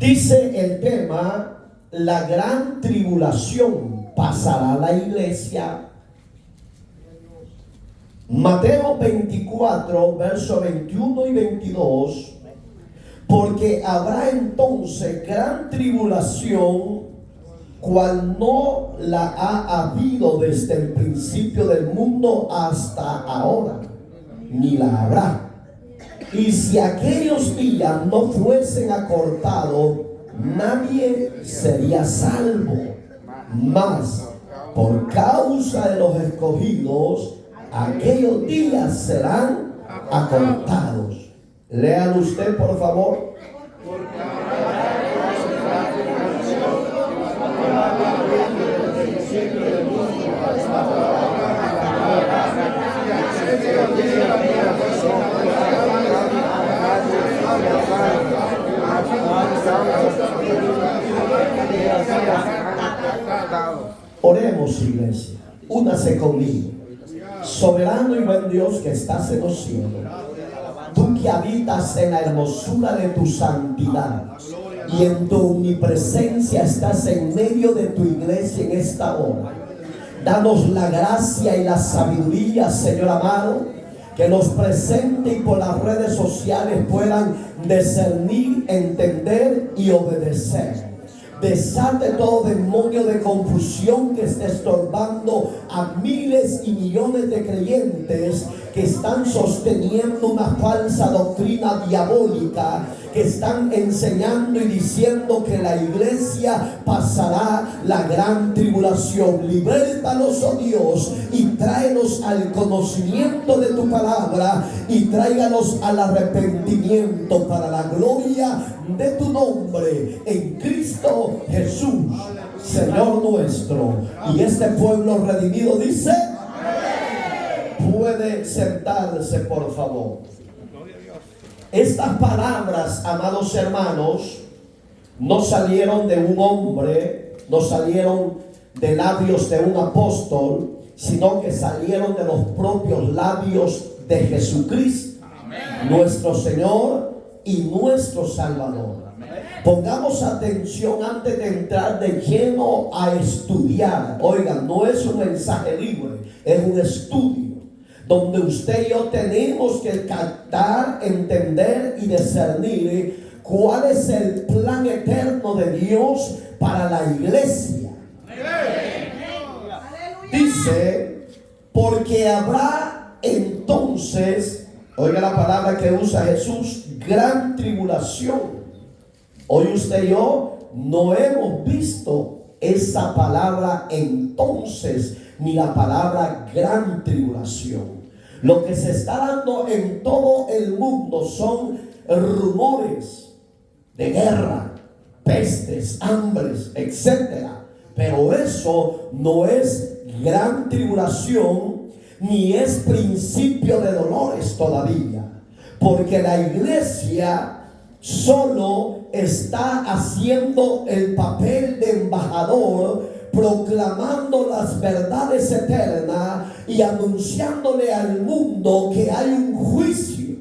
Dice el tema, la gran tribulación pasará a la iglesia. Mateo 24, versos 21 y 22. Porque habrá entonces gran tribulación, cual no la ha habido desde el principio del mundo hasta ahora, ni la habrá. Y si aquellos días no fuesen acortados, nadie sería salvo. Mas por causa de los escogidos, aquellos días serán acortados. Léalo usted, por favor. Oremos, iglesia. Únase conmigo. Soberano y buen Dios que estás en los cielos, tú que habitas en la hermosura de tu santidad y en tu omnipresencia estás en medio de tu iglesia en esta hora. Danos la gracia y la sabiduría, Señor amado, que los presentes y por las redes sociales puedan discernir, entender y obedecer. Desate todo demonio de confusión que esté estorbando a miles y millones de creyentes que están sosteniendo una falsa doctrina diabólica, que están enseñando y diciendo que la iglesia pasará la gran tribulación. Libértanos, oh Dios, y tráenos al conocimiento de tu palabra y tráiganos al arrepentimiento para la gloria de tu nombre, en Cristo Jesús, Señor nuestro. Y este pueblo redimido dice: puede sentarse, por favor. Estas palabras, amados hermanos, no salieron de un hombre, no salieron de labios de un apóstol, sino que salieron de los propios labios de Jesucristo, nuestro Señor y nuestro Salvador. Pongamos atención antes de entrar de lleno a estudiar. Oigan, no es un mensaje libre, es un estudio donde usted y yo tenemos que captar, entender y discernir cuál es el plan eterno de Dios para la iglesia. Dice, porque habrá entonces, oiga la palabra que usa Jesús, gran tribulación. Hoy usted y yo no hemos visto esa palabra entonces, ni la palabra gran tribulación. Lo que se está dando en todo el mundo son rumores de guerra, pestes, hambres, etc. Pero eso no es gran tribulación, ni es principio de dolores todavía. Porque la iglesia solo está haciendo el papel de embajador, proclamando las verdades eternas y anunciándole al mundo que hay un juicio.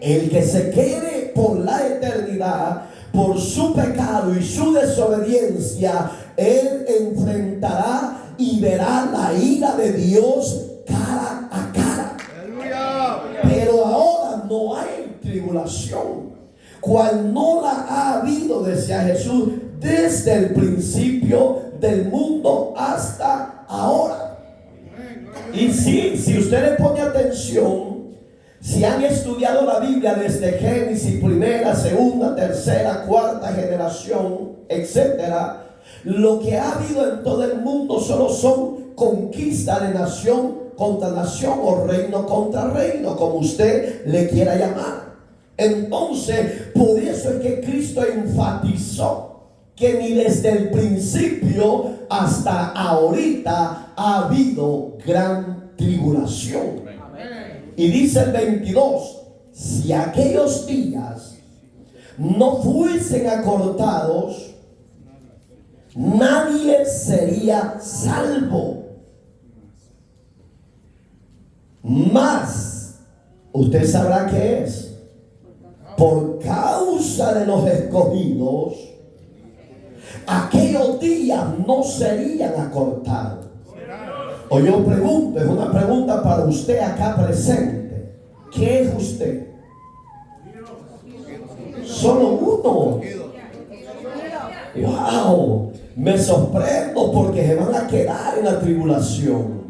El que se quede por la eternidad, por su pecado y su desobediencia, él enfrentará y verá la ira de Dios cara a cara. Pero ahora no hay tribulación, cual no la ha habido, decía Jesús, desde el principio del mundo hasta ahora. Y sí, si usted le pone atención, si han estudiado la Biblia desde Génesis, primera, segunda, tercera, cuarta generación, etcétera, lo que ha habido en todo el mundo solo son conquistas de nación contra nación o reino contra reino, como usted le quiera llamar. Entonces, por eso es que Cristo enfatizó que ni desde el principio hasta ahorita ha habido gran tribulación. Y dice el 22, si aquellos días no fuesen acortados, nadie sería salvo. Mas, usted sabrá qué es. por causa de los escogidos, aquellos días no serían acortados. O yo pregunto, es una pregunta para usted acá presente. ¿Qué es usted? Solo uno. Wow, me sorprendo porque se van a quedar en la tribulación.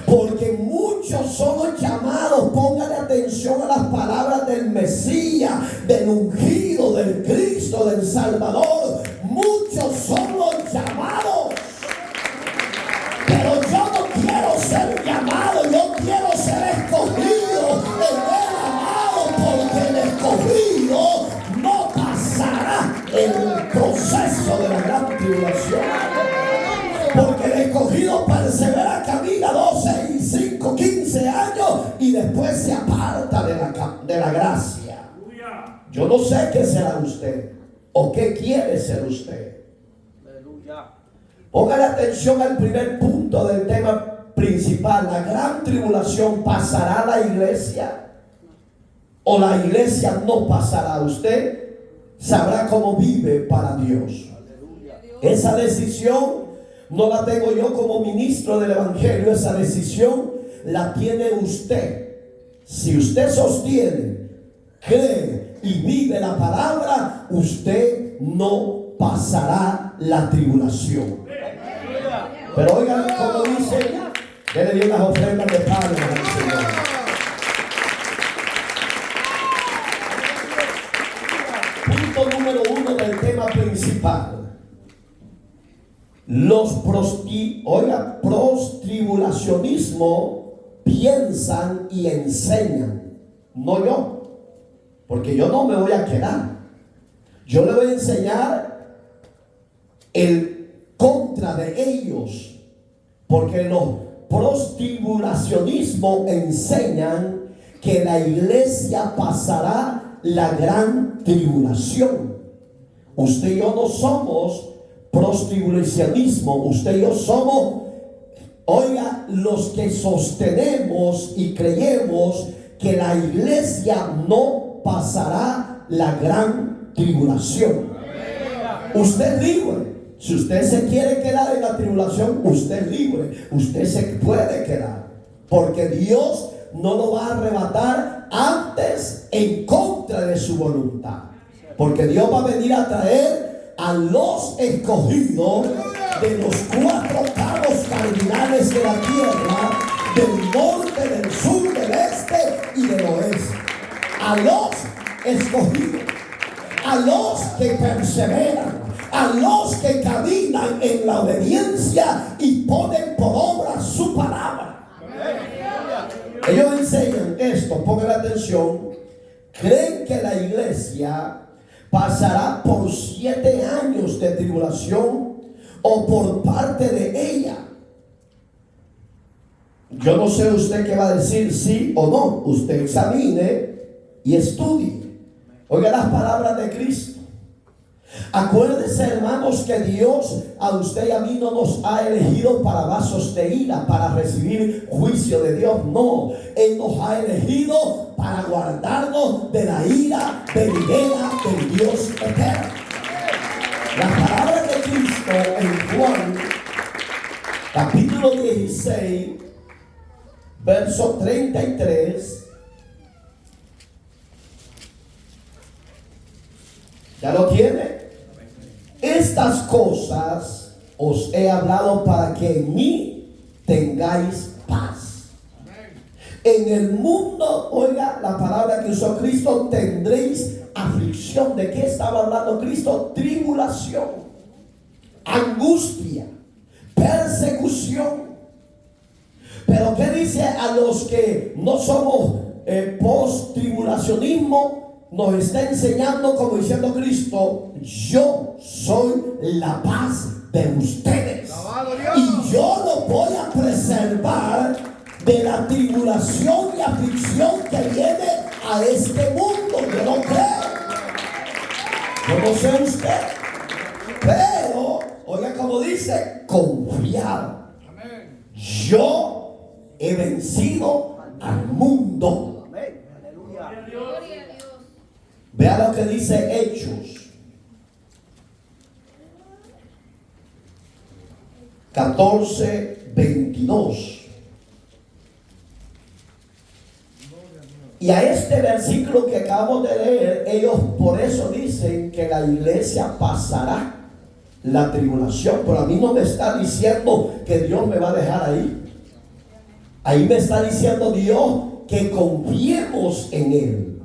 Porque muchos son los llamados, póngale atención a las palabras del Mesías, del ungido, del Cristo, del Salvador. Muchos son los llamados. Pero yo no quiero ser llamado, yo quiero ser escogido. El amado, porque el escogido no pasará el proceso de la gran tribulación. Porque el escogido persevera, camina 12 y 5, 15 años y después se aparta de la gracia. Yo no sé qué será usted o qué quiere ser usted. Póngale atención al primer punto del tema principal. La gran tribulación, ¿pasará la iglesia? ¿O la iglesia no pasará? Usted sabrá cómo vive para Dios. Esa decisión no la tengo yo como ministro del evangelio. Esa decisión la tiene usted. Si usted sostiene, cree y vive la palabra, usted no pasará la tribulación. Pero oigan como dice, denle bien las ofrendas de palmas al Señor. Punto número 1 del tema principal. Los postribulacionismo piensan y enseñan, no yo, porque yo no me voy a quedar. Yo le voy a enseñar el contra de ellos, porque los postribulacionismo enseñan que la iglesia pasará la gran tribulación. Usted y yo no somos postribulacionismo, usted y yo somos, oiga, los que sostenemos y creemos que la iglesia no pasará la gran tribulación. Usted es libre. Si usted se quiere quedar en la tribulación, usted es libre. Usted se puede quedar, porque Dios no lo va a arrebatar antes en contra de su voluntad. Porque Dios va a venir a traer a los escogidos de los 4 cabos cardinales de la tierra, del norte, del sur, del este y del oeste. A los escogidos, a los que perseveran, a los que caminan en la obediencia y ponen por obra su palabra. Ellos enseñan esto, pongan atención. Creen que la iglesia pasará por 7 años de tribulación o por parte de ella. Yo no sé usted qué va a decir, sí o no. Usted examine y estudie. Oiga las palabras de Cristo. Acuérdese, hermanos, que Dios a usted y a mí no nos ha elegido para vasos de ira, para recibir juicio de Dios. No, Él nos ha elegido para guardarnos de la ira venidera del Dios eterno. La palabra de Cristo en Juan capítulo 16 verso 33. ¿Ya lo tiene? Estas cosas os he hablado para que en mí tengáis paz. En el mundo, oiga la palabra que usó Cristo, tendréis aflicción. ¿De qué estaba hablando Cristo? Tribulación, angustia, persecución. Pero ¿qué dice a los que no somos post-tribulacionismo? Nos está enseñando, como diciendo Cristo, yo soy la paz de ustedes. Y yo los voy a preservar de la tribulación y aflicción que viene a este mundo. Yo no creo. Yo no sé usted. Pero, oiga como dice, confiado. Yo he vencido al mundo. que dice Hechos 14:22. Y a este versículo que acabamos de leer, ellos por eso dicen que la iglesia pasará la tribulación. Pero a mí no me está diciendo que Dios me va a dejar ahí. Ahí me está diciendo Dios que confiemos en Él,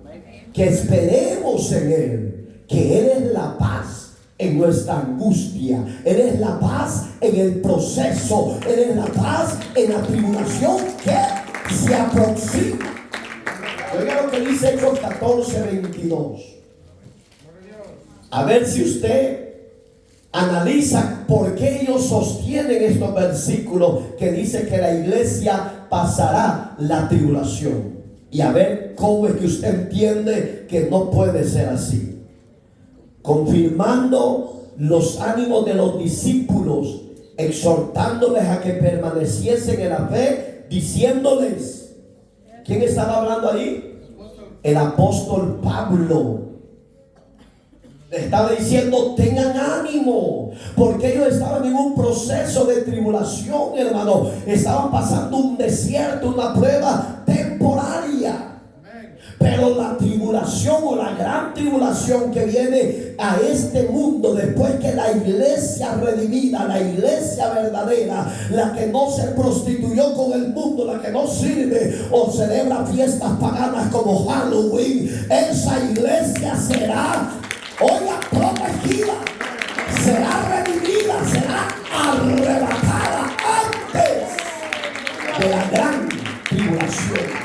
que esperemos en Él, que Él es la paz en nuestra angustia, Él es la paz en el proceso, Él es la paz en la tribulación que se aproxima. Oiga lo que dice Hechos 14:22. A ver si usted analiza por qué ellos sostienen estos versículos que dice que la iglesia pasará la tribulación. Y a ver cómo es que usted entiende que no puede ser así. Confirmando los ánimos de los discípulos, exhortándoles a que permaneciesen en la fe, diciéndoles. ¿Quién estaba hablando ahí? El apóstol Pablo. Estaba diciendo: tengan ánimo, porque ellos estaban en un proceso de tribulación, hermano. Estaban pasando un desierto, una prueba temporaria. Pero la tribulación o la gran tribulación que viene a este mundo después que la iglesia redimida, la iglesia verdadera, la que no se prostituyó con el mundo, la que no sirve o celebra fiestas paganas como Halloween, esa iglesia será, oiga, protegida, será redimida, será arrebatada antes de la gran tribulación.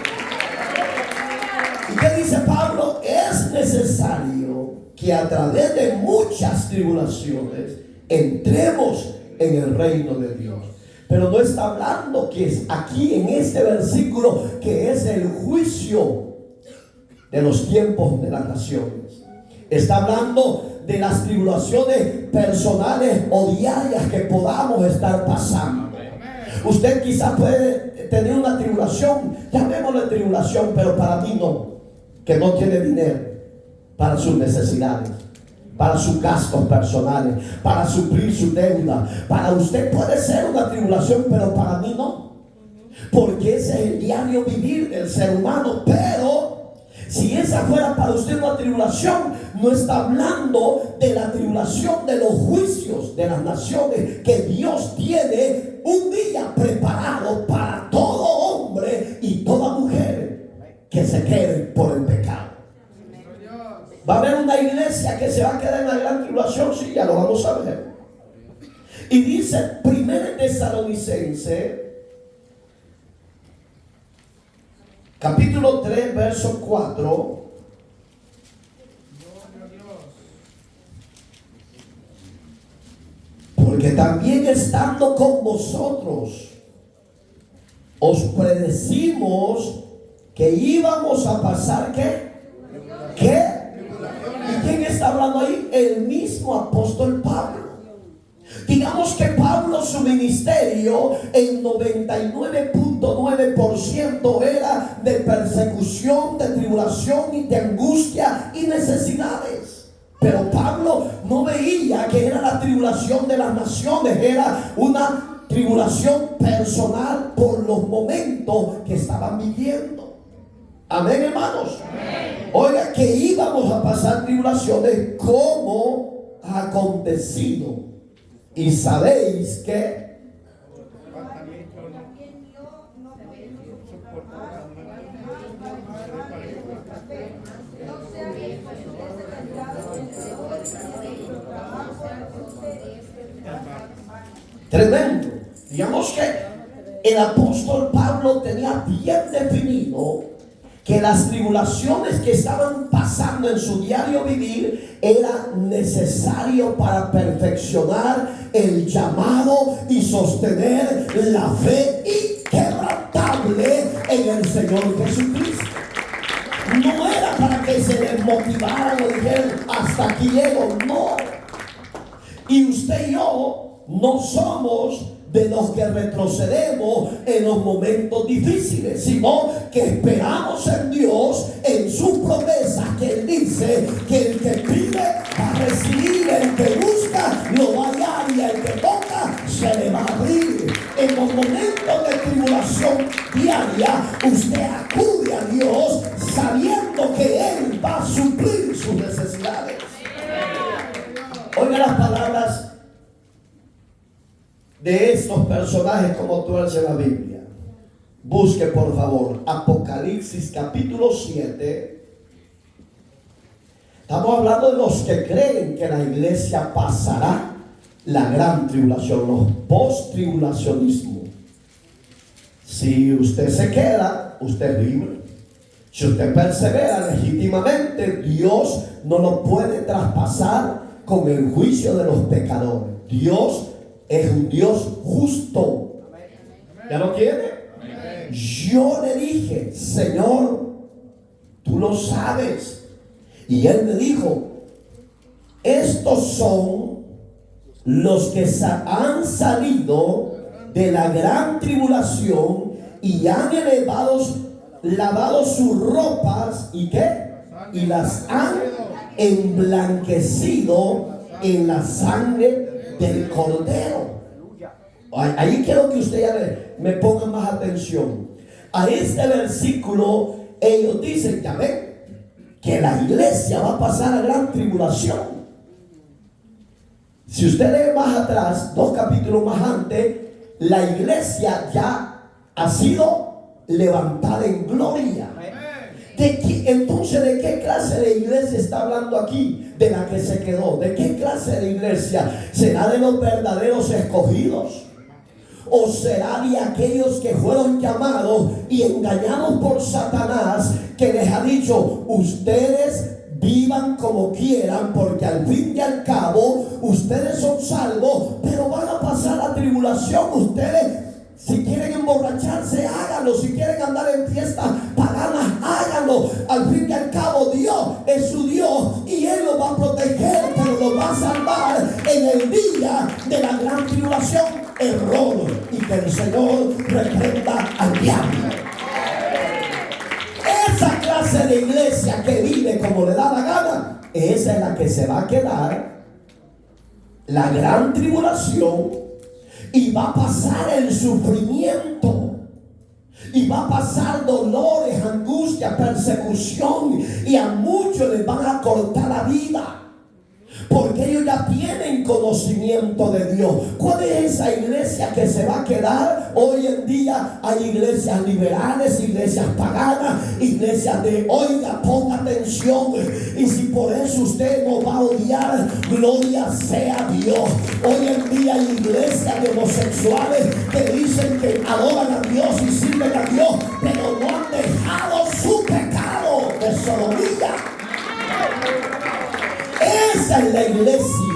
¿Y qué dice Pablo? Es necesario que a través de muchas tribulaciones entremos en el reino de Dios. Pero no está hablando que es aquí en este versículo que es el juicio de los tiempos de las naciones. Está hablando de las tribulaciones personales o diarias que podamos estar pasando. Usted quizá puede tener una tribulación, llamémosle tribulación, pero para mí no. Que no tiene dinero para sus necesidades, para sus gastos personales, para suplir su deuda. Para usted puede ser una tribulación, pero para mí no, porque ese es el diario vivir del ser humano. Pero si esa fuera para usted una tribulación, no está hablando de la tribulación de los juicios de las naciones que Dios tiene un día preparado para todo hombre y toda mujer que se queden por el pecado. Va a haber una iglesia que se va a quedar en la gran tribulación, sí, ya lo vamos a ver. Y dice 1 Tesalonicenses capítulo 3 verso 4. Porque también estando con vosotros os predecimos que íbamos a pasar ¿qué? ¿Qué? ¿Y quién está hablando ahí? El mismo apóstol Pablo. Digamos que Pablo, su ministerio en 99.9% era de persecución, de tribulación y de angustia y necesidades. Pero Pablo no veía que era la tribulación de las naciones, era una tribulación personal por los momentos que estaban viviendo. Amén, hermanos. Amén. Oiga, que íbamos a pasar tribulaciones como ha acontecido. Y sabéis que tremendo. Digamos que el apóstol Pablo tenía bien definido que las tribulaciones que estaban pasando en su diario vivir era necesario para perfeccionar el llamado y sostener la fe inquebrantable en el Señor Jesucristo. No era para que se desmotivaran o dijeran hasta aquí llego, no. Y usted y yo no somos de los que retrocedemos en los momentos difíciles, sino que esperamos en Dios, en sus promesas, que Él dice que el que pide va a recibir, el que busca lo va a hallar y el que toca se le va a abrir. En los momentos de tribulación diaria, usted acude a Dios sabiendo que Él va a suplir sus necesidades. Oiga las palabras de estos personajes como tuerce en la Biblia. Busque por favor Apocalipsis capítulo 7. Estamos hablando de los que creen que la iglesia pasará la gran tribulación, los post-tribulacionismo. Si usted se queda, usted es libre. Si usted persevera legítimamente, Dios no lo puede traspasar con el juicio de los pecadores. Dios es un Dios justo. ¿Ya lo tiene? Yo le dije, Señor, tú lo sabes. Y Él me dijo, estos son los que han salido de la gran tribulación y han lavado sus ropas y ¿qué? Y las han emblanquecido en la sangre del Cordero. Ahí quiero que usted ya me ponga más atención. A este versículo ellos dicen, ya ven, que la iglesia va a pasar a gran tribulación. Si usted lee más atrás, 2 capítulos más antes, la iglesia ya ha sido levantada en gloria. Entonces, ¿de qué clase de iglesia está hablando aquí? De la que se quedó. ¿De qué clase de iglesia? ¿Será de los verdaderos escogidos? ¿O será de aquellos que fueron llamados y engañados por Satanás, que les ha dicho, ustedes vivan como quieran, porque al fin y al cabo ustedes son salvos, pero van a pasar la tribulación? Ustedes, si quieren emborracharse, háganlo. Si quieren andar en fiestas paganas, háganlo. Al fin y al cabo, Dios es su Dios y Él los va a proteger, pero los va a salvar en el día de la gran tribulación. Error. Y que el Señor reprenda al diablo. Esa clase de iglesia que vive como le da la gana, esa es la que se va a quedar la gran tribulación y va a pasar el sufrimiento y va a pasar dolores, angustia, persecución, y a muchos les van a cortar la vida porque ellos ya tienen conocimiento de Dios. ¿Cuál es esa iglesia que se va a quedar? Hoy en día hay iglesias liberales, iglesias paganas, iglesias de, oiga, ponga atención, y si por eso usted no va a odiar, gloria sea a Dios. Hoy en día hay iglesias de homosexuales que dicen que adoran a Dios y sirven a Dios, pero no han dejado su pecado de sodomía. Esa es la iglesia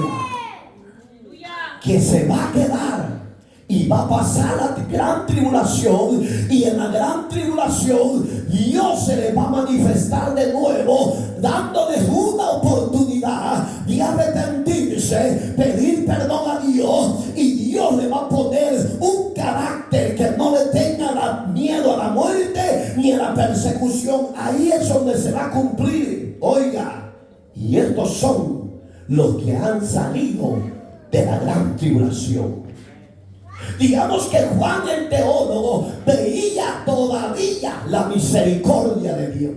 que se va a quedar y va a pasar la gran tribulación, y en la gran tribulación Dios se le va a manifestar de nuevo, dándoles una oportunidad de arrepentirse, pedir perdón a Dios, y Dios le va a poner un carácter que no le tenga miedo a la muerte ni a la persecución. Ahí es donde se va a cumplir. Oiga, y estos son los que han salido de la gran tribulación. Digamos que Juan el teólogo veía todavía la misericordia de Dios.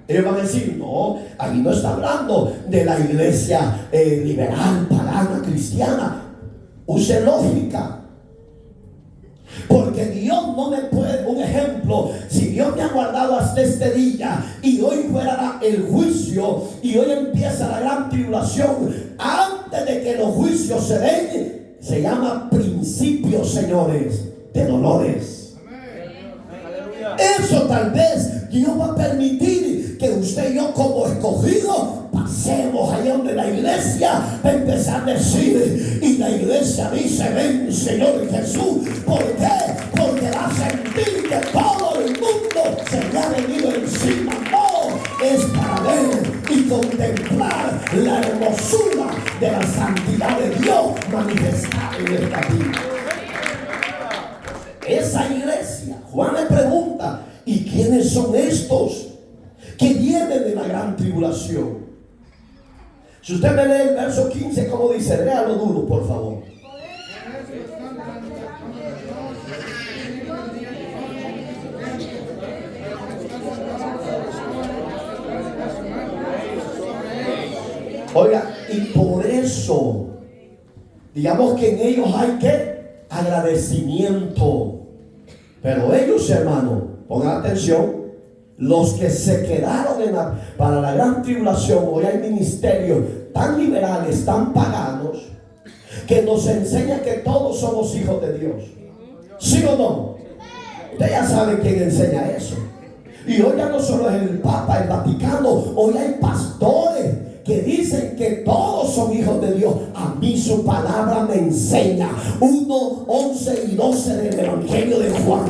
Ellos van a decir, no, ahí no está hablando de la iglesia liberal, pagana, cristiana. Use lógica. Porque Dios no me puede, un ejemplo, si Dios me ha guardado hasta este día y hoy fuera el juicio y hoy empieza la gran tribulación, antes de que los juicios se den, se llama principio, señores, de dolores. Eso tal vez Dios va a permitir que usted y yo como escogidos pasemos allá donde la iglesia va a empezar a decir, y la iglesia dice, ven Señor Jesús. ¿Por qué? Porque va a sentir que todo el mundo se le ha venido encima. No, es para ver y contemplar la hermosura de la santidad de Dios manifestada en esta vida. esa iglesia. Juan le pregunta, ¿y quiénes son estos que vienen de la gran tribulación? Si usted me lee el verso 15, como dice, léalo duro, por favor. Oiga, y por eso, digamos que en ellos hay que agradecimiento. Pero ellos, hermano, pongan atención, los que se quedaron para la gran tribulación, hoy hay ministerios tan liberales, tan paganos, que nos enseñan que todos somos hijos de Dios. ¿Sí o no? Usted ya sabe quién enseña eso. Y hoy ya no solo es el Papa, el Vaticano, hoy hay pastores que dicen que todos son hijos de Dios. A mí su palabra me enseña, 1, 11 y 12 del Evangelio de Juan,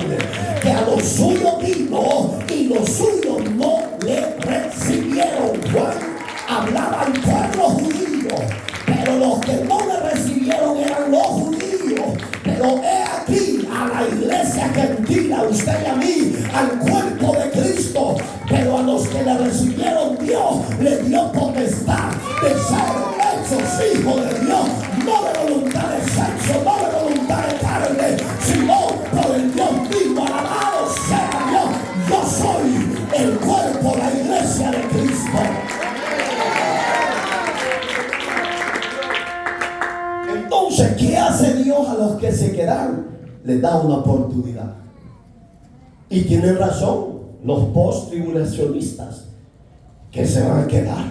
que a los suyos vino y los suyos no le recibieron. Juan hablaba al pueblo judío, pero los que no le recibieron eran los judíos. Pero he aquí a la iglesia gentil, usted y a mí, al cuerpo de Cristo. Pero a los que le recibieron, Dios le dio potestad de ser hechos hijos de Dios, no de voluntad de sexo, no de voluntad de carne, sino por el Dios mismo. Alabado sea Dios. Yo soy el cuerpo, la iglesia de Cristo. Entonces, ¿qué hace Dios a los que se quedan? Les da una oportunidad. Y tienen razón los post-tribulacionistas que se van a quedar.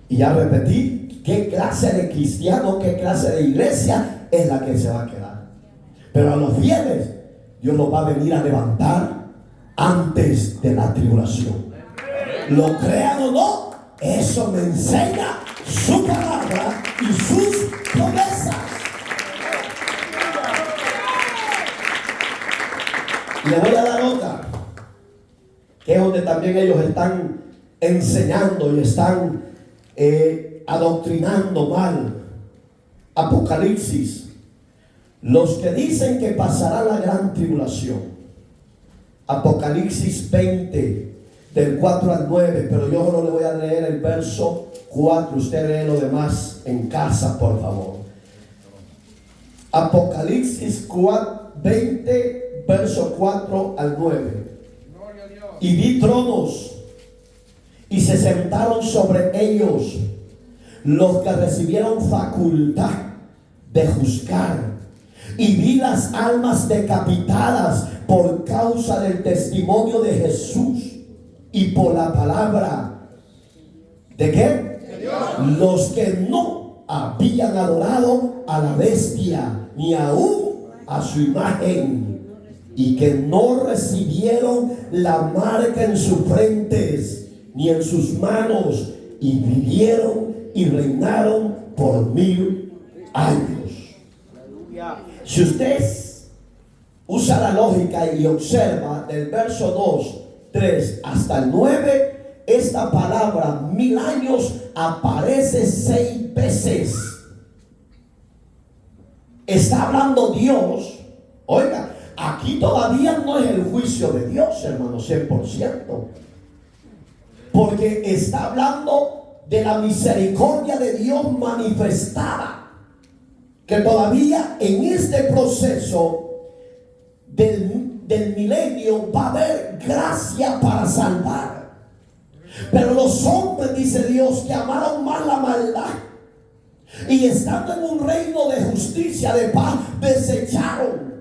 Y ya repetí, ¿qué clase de cristiano, qué clase de iglesia es la que se va a quedar? Pero a los fieles, Dios los va a venir a levantar antes de la tribulación. Lo crean o no, eso me enseña su palabra y sus promesas. Y le voy a dar otra, que es donde también ellos están enseñando y están adoctrinando mal. Apocalipsis. Los que dicen que pasará la gran tribulación. Apocalipsis 20, del 4 al 9, pero yo solo le voy a leer el verso 4. Usted lee lo demás en casa, por favor. Apocalipsis 20, verso 4 al 9. Y vi tronos, y se sentaron sobre ellos los que recibieron facultad de juzgar. Y vi las almas decapitadas por causa del testimonio de Jesús y por la palabra. ¿De qué? De Dios. Los que no habían adorado a la bestia, ni aún a su imagen, y que no recibieron la marca en sus frentes ni en sus manos, y vivieron y reinaron por 1000 años. Si usted usa la lógica y observa del verso 2, 3 hasta el 9, esta palabra 1000 años aparece 6 veces. Está hablando Dios. Oiga, aquí todavía no es el juicio de Dios, hermano, 100%. Porque está hablando de la misericordia de Dios manifestada. Que todavía en este proceso del milenio va a haber gracia para salvar. Pero los hombres, dice Dios, que amaron más la maldad y estando en un reino de justicia, de paz, desecharon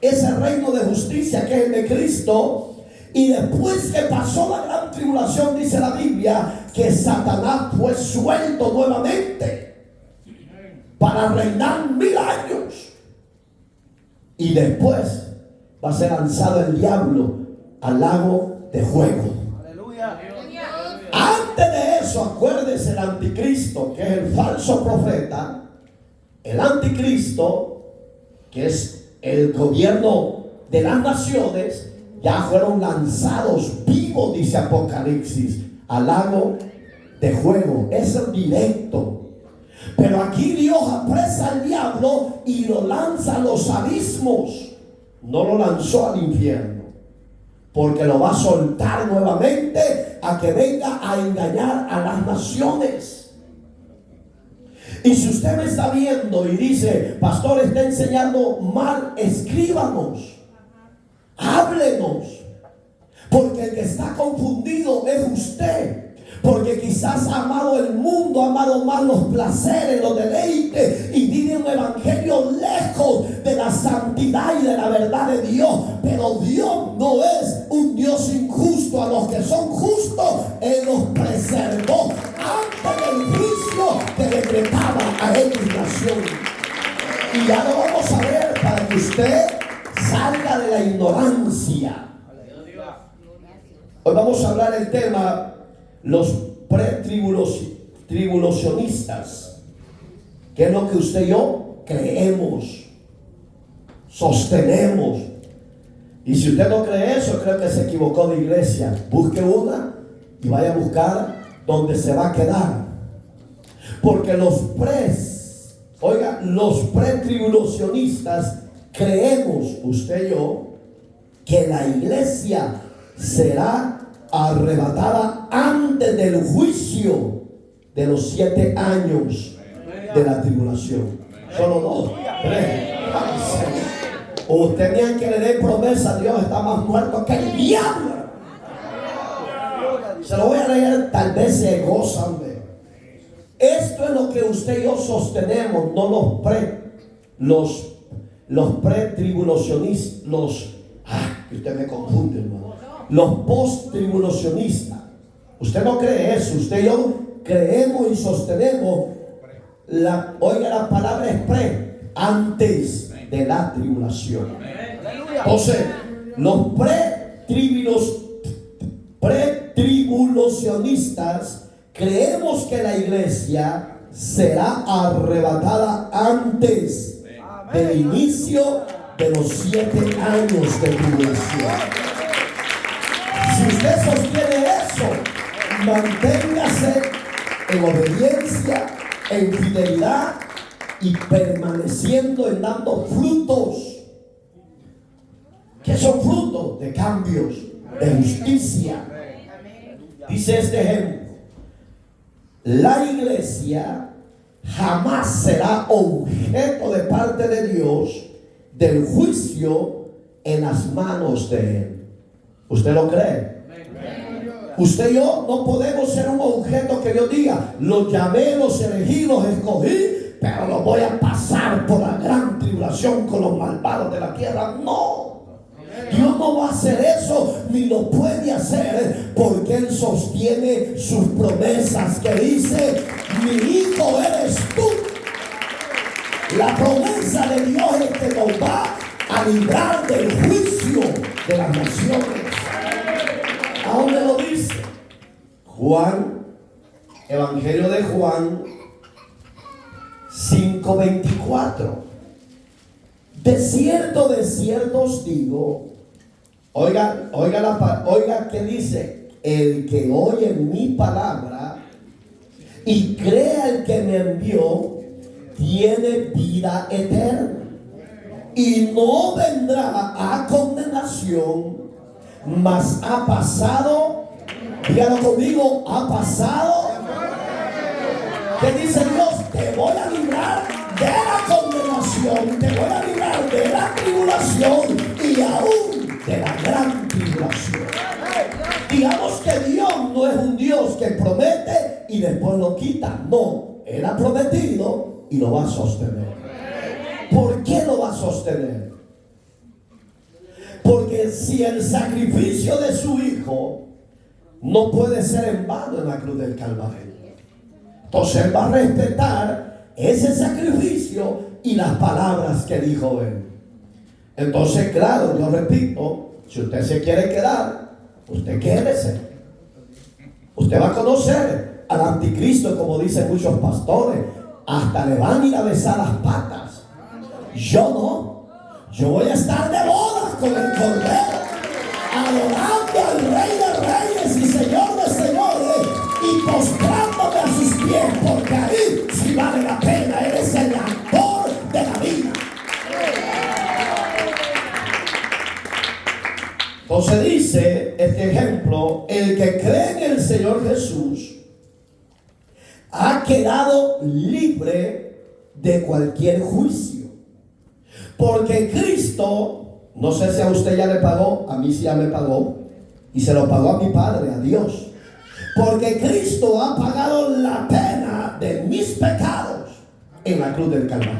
ese reino de justicia que es el de Cristo. Y después que pasó la gran tribulación, dice la Biblia, que Satanás fue suelto nuevamente para reinar 1000 años. Y después va a ser lanzado el diablo al lago de fuego. Aleluya. Antes de eso, acuérdese, el anticristo, que es el falso profeta, el anticristo, que es el gobierno de las naciones, ya fueron lanzados vivos, dice Apocalipsis, al lago de fuego. Eso es directo. Pero aquí Dios apresa al diablo y lo lanza a los abismos. no lo lanzó al infierno, porque lo va a soltar nuevamente a que venga a engañar a las naciones. Y si usted me está viendo y dice, pastor, está enseñando mal, escríbanos, háblenos, porque el que está confundido es usted. Porque quizás ha amado el mundo, ha amado más los placeres, los deleites, y vive un evangelio lejos de la santidad y de la verdad de Dios. Pero Dios no es un Dios injusto. A los que son justos, Él los preservó antes del juicio que decretaba a X nación. Y ya lo vamos a ver para que usted salga de la ignorancia. Hoy vamos a hablar del tema los pretribulacionistas, que es lo que usted y yo creemos, sostenemos. Y si usted no cree eso, creo que se equivocó de iglesia. Busque una y vaya a buscar donde se va a quedar. Porque los pretribulacionistas creemos, usted y yo, que la iglesia será arrebatada antes del juicio de los 7 años de la tribulación. Solo 2, 3. Usted ni que le dé promesa a Dios, está más muerto que el diablo. Se lo voy a leer, tal vez se gozan de. Esto es lo que usted y yo sostenemos, no los pretribulacionistas, que usted me confunde, hermano. Los post-tribulacionistas. Usted no cree eso. Usted y yo creemos y sostenemos oiga, la palabra es antes de la tribulación. Entonces, los pretribulacionistas creemos que la iglesia será arrebatada antes del inicio de los 7 años de tribulación. Si usted sostiene eso, manténgase en obediencia, en fidelidad y permaneciendo en dando frutos. ¿Qué son frutos? De cambios, de justicia. Dice este ejemplo: la iglesia jamás será objeto de parte de Dios del juicio en las manos de Él. ¿Usted lo cree? Usted y yo no podemos ser un objeto que Dios diga, los llamé, los elegí, los escogí, pero los voy a pasar por la gran tribulación con los malvados de la tierra. No, Dios no va a hacer eso, ni lo puede hacer, porque Él sostiene sus promesas, que dice, mi hijo eres tú. La promesa de Dios es que nos va a librar del juicio de las naciones. ¿A dónde lo dice? Juan, Evangelio de Juan 5:24. De cierto os digo, oiga que dice, el que oye mi palabra y crea el que me envió, tiene vida eterna y no vendrá a condenación, mas ha pasado, dígalo conmigo, ha pasado. ¿Qué dice Dios? Te voy a librar de la condenación, te voy a librar de la tribulación y aún de la gran tribulación. Digamos que Dios no es un Dios que promete y después lo quita. No, Él ha prometido y lo va a sostener. ¿Por qué lo va a sostener? Porque si el sacrificio de su hijo no puede ser en vano en la cruz del Calvario, entonces Él va a respetar ese sacrificio y las palabras que dijo Él. Entonces, claro, yo repito, si usted se quiere quedar, usted quédese. Usted va a conocer al anticristo, como dicen muchos pastores, hasta le van a ir a besar las patas. Yo no. Yo voy a estar de bodas con el Cordero, adorando al Rey de Reyes y Señor de Señores, y postrándome a sus pies, porque ahí sí vale la pena. Eres el autor de la vida. Se dice este ejemplo: el que cree en el Señor Jesús ha quedado libre de cualquier juicio. Porque Cristo, no sé si a usted ya le pagó, a mí sí ya me pagó, y se lo pagó a mi Padre, a Dios. Porque Cristo ha pagado la pena de mis pecados en la cruz del Calvario.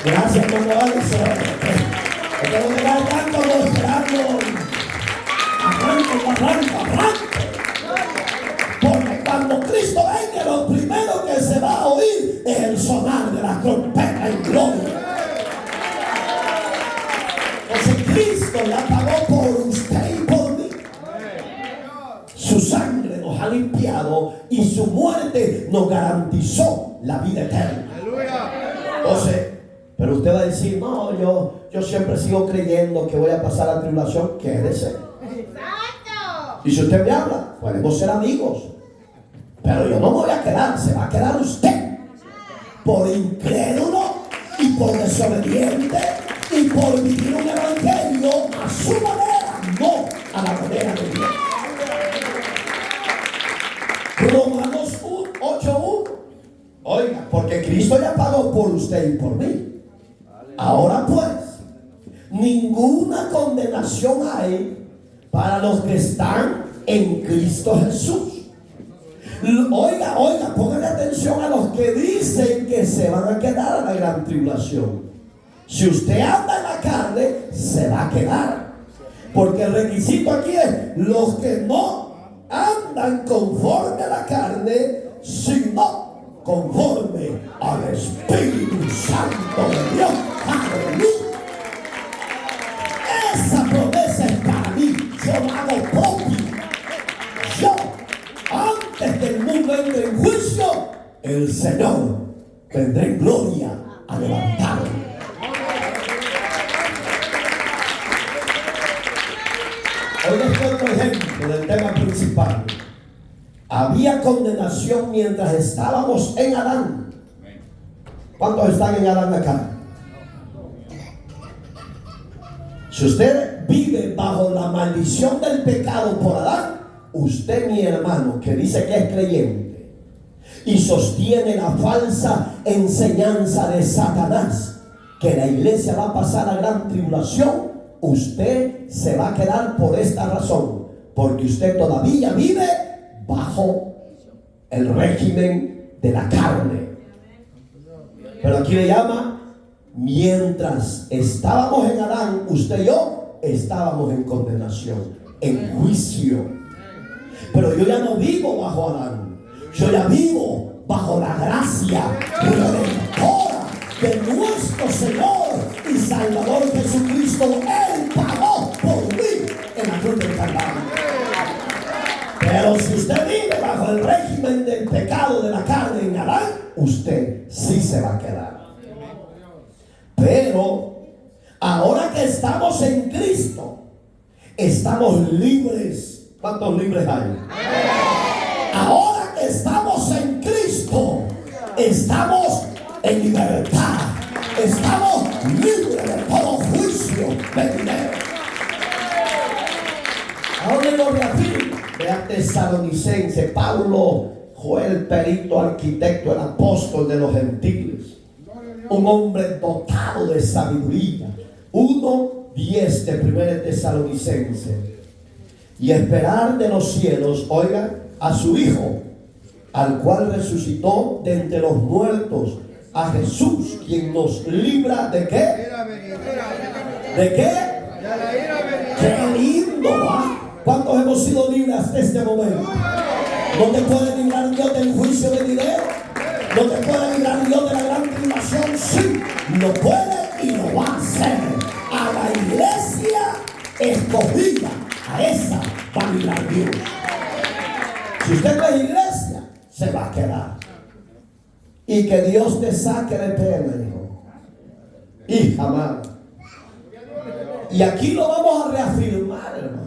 Gracias, hermano Anderson. Tengo que dar tanto mostrando. Arranco. Porque cuando Cristo venga, lo primero que se va a oír es el sonar de la trompeta en gloria. Entonces Cristo ya pagó por usted y por mí. Su sangre nos ha limpiado y su muerte nos garantizó la vida eterna. Entonces, pero usted va a decir: no, yo siempre sigo creyendo que voy a pasar la tribulación. Quédese. Y si usted me habla, podemos ser amigos. Pero yo no me voy a quedar, se va a quedar usted. Por incrédulo y por desobediente y por vivir un evangelio a su manera, no a la manera de Dios. Romanos 8:1. Oiga, porque Cristo ya pagó por usted y por mí. Ahora pues, ninguna condenación hay para los que están en Cristo Jesús. Oiga, pónganle atención a los que dicen que se van a quedar a la gran tribulación. Si usted anda en la carne, se va a quedar. Porque el requisito aquí es: los que no andan conforme a la carne, sino conforme al Espíritu Santo de Dios. ¡Aleluya! Esa promesa es para mí. Yo la hago propia. Yo, antes que el mundo entre en juicio, el Señor vendrá en gloria a levantarme. Hoy les doy otro ejemplo del tema principal. Había condenación mientras estábamos en Adán. ¿Cuántos están en Adán acá? Si usted vive bajo la maldición del pecado por Adán, usted, mi hermano, que dice que es creyente y sostiene la falsa enseñanza de Satanás, que la iglesia va a pasar la gran tribulación, usted se va a quedar por esta razón, porque usted todavía vive bajo el régimen de la carne. Pero aquí le llama: mientras estábamos en Adán, usted y yo estábamos en condenación, en juicio. Pero yo ya no vivo bajo Adán, yo ya vivo bajo la gracia redentora de nuestro Señor y Salvador Jesucristo. Él pagó por mí en la cruz del Calvario. Pero si usted vive bajo el régimen del pecado de la carne en Adán, usted sí se va a quedar. Pero ahora que estamos en Cristo, estamos libres. ¿Cuántos libres hay? Ahora que estamos en Cristo, estamos en libertad. Estamos libres de todo juicio venidero. Ahora lo reafirmo. Vea Tesalonicense. Pablo fue el perito arquitecto, el apóstol de los gentiles. Un hombre dotado de sabiduría. 1:10 de 1 Tesalonicense. Y esperar de los cielos, oiga, a su Hijo, al cual resucitó de entre los muertos, a Jesús, quien nos libra de ¿qué? ¿De qué? ¡Qué lindo! ¿Ah? ¿Cuántos hemos sido libres hasta este momento? ¿No te puede librar Dios del juicio venidero? ¿No te puede librar Dios de la gran tribulación? Sí, lo puede y lo va a hacer. A la iglesia escogida, a esa va a librar Dios. Si usted no es iglesia, se va a quedar. Y que Dios te saque de pena, hijo. Hija amada. Y aquí lo vamos a reafirmar, hermano.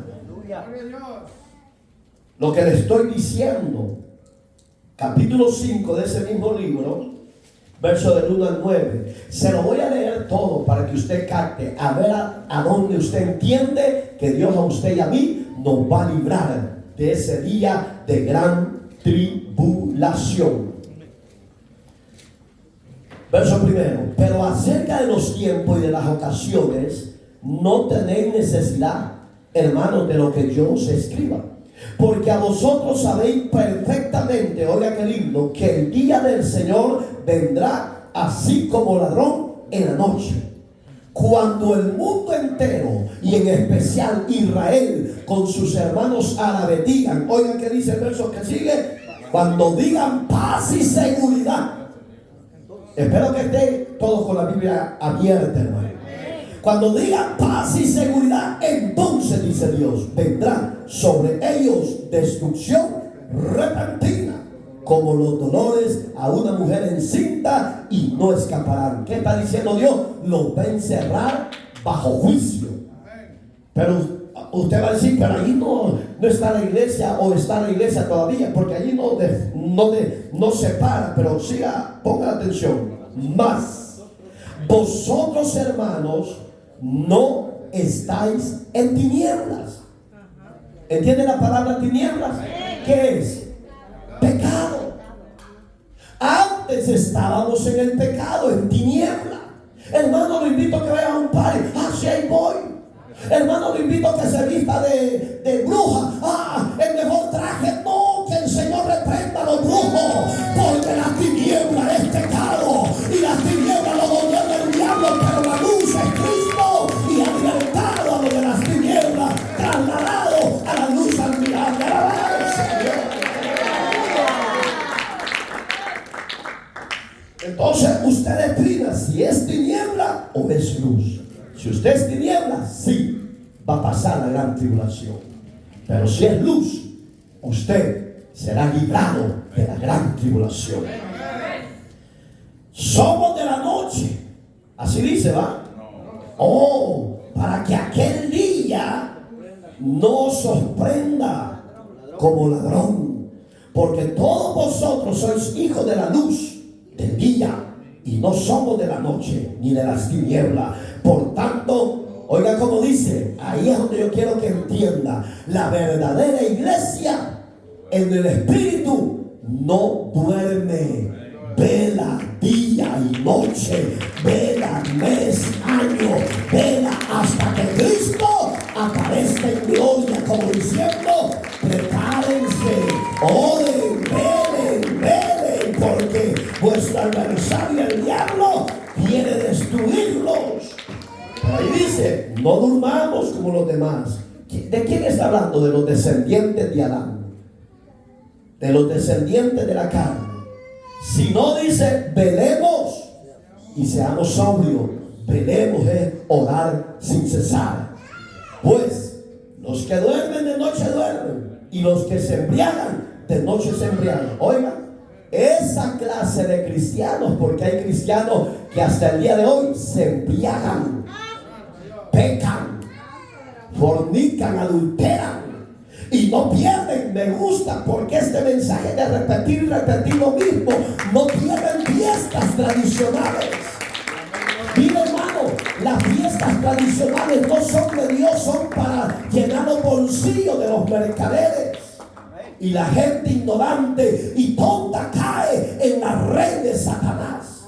Lo que le estoy diciendo, capítulo 5 de ese mismo libro, Verso del 1 al 9. Se lo voy a leer todo para que usted capte, a ver a dónde usted entiende que Dios a usted y a mí nos va a librar de ese día de gran tribulación. Verso primero. Pero acerca de los tiempos y de las ocasiones, no tenéis necesidad, hermanos, de lo que yo os escriba. Porque a vosotros sabéis perfectamente, oiga qué lindo, que el día del Señor vendrá así como ladrón en la noche. Cuando el mundo entero, y en especial Israel con sus hermanos árabes, digan, oigan qué dice el verso que sigue, cuando digan paz y seguridad. Espero que estén todos con la Biblia abierta, hermano. Cuando digan paz y seguridad, entonces dice Dios, vendrá sobre ellos destrucción repentina, como los dolores a una mujer encinta, y no escaparán. ¿Qué está diciendo Dios? Los va a encerrar bajo juicio. Pero usted va a decir, pero allí no está la iglesia, o está la iglesia todavía, porque allí no se para. Pero siga, ponga atención. Más vosotros, hermanos, no estáis en tinieblas. ¿Entiende la palabra tinieblas? ¿Qué es? Pecado. Antes estábamos en el pecado, en tiniebla. Hermano, lo invito a que vaya a un party. Sí, ahí voy. Hermano, lo invito a que se vista de bruja. El mejor traje. No, que el Señor reprenda a los brujos, porque la tiniebla es pecado, y la tiniebla lo gobierna el diablo, pero la luz es Cristo, y ha libertado a los de las tinieblas, trasladado a la luz admirable. ¡Alabado Señor! Entonces usted defina si es tiniebla o es luz. Si usted es tiniebla, sí, va a pasar la gran tribulación. Pero si es luz, usted será librado de la gran tribulación. Somos de la noche. Así dice, ¿va? Para que aquel día no sorprenda como ladrón. Porque todos vosotros sois hijos de la luz del día, y no somos de la noche ni de las tinieblas. Por tanto, oiga como dice, ahí es donde yo quiero que entienda, la verdadera iglesia en el Espíritu no duerme, vela día y noche, vela mes, año, vela hasta que Cristo aparezca en gloria, como diciendo, prepárense, oren, velen, porque vuestro adversario, el diablo, quiere destruirlos. Pero ahí dice, no durmamos como los demás. ¿De quién está hablando? De los descendientes de Adán, de los descendientes de la carne. Si no dice, velemos y seamos sobrios. Velemos es orar sin cesar. Pues los que duermen de noche duermen, y los que se embriagan de noche se embriagan. Oiga, esa clase de cristianos, porque hay cristianos que hasta el día de hoy se embriagan, pecan, fornican, adulteran, y no pierden. Me gusta, porque este mensaje de repetir y repetir lo mismo, no pierden fiestas tradicionales. Mira, hermano, las fiestas tradicionales no son de Dios, son para llenar los bolsillos de los mercaderes. Y la gente ignorante y tonta cae en la red de Satanás.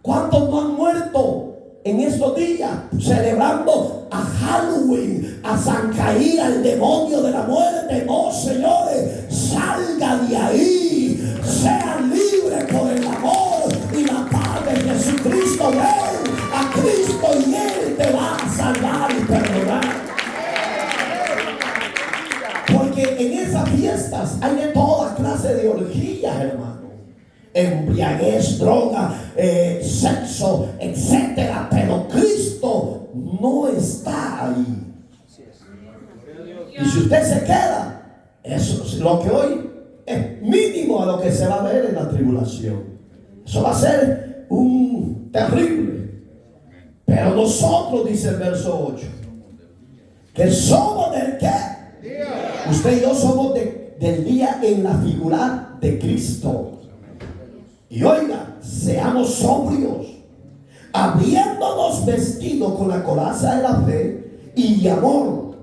¿Cuántos no han muerto en estos días celebrando a Halloween, a San Caín, al demonio de la muerte? No, señores, salga de ahí, sean libres por el amor y la paz de Jesucristo. Ven a Cristo y Él te va a salvar y perdonar. Porque en esas fiestas hay de toda clase de orgías, hermano. Embriaguez, droga, sexo, etcétera. Pero Cristo no está ahí. Y si usted se queda, eso es lo que hoy es mínimo a lo que se va a ver en la tribulación. Eso va a ser un terrible. Pero nosotros, dice el verso 8, que somos del ¿qué? Usted y yo somos del día en la figura de Cristo. Y oiga, seamos sobrios, habiéndonos vestido con la coraza de la fe y de amor,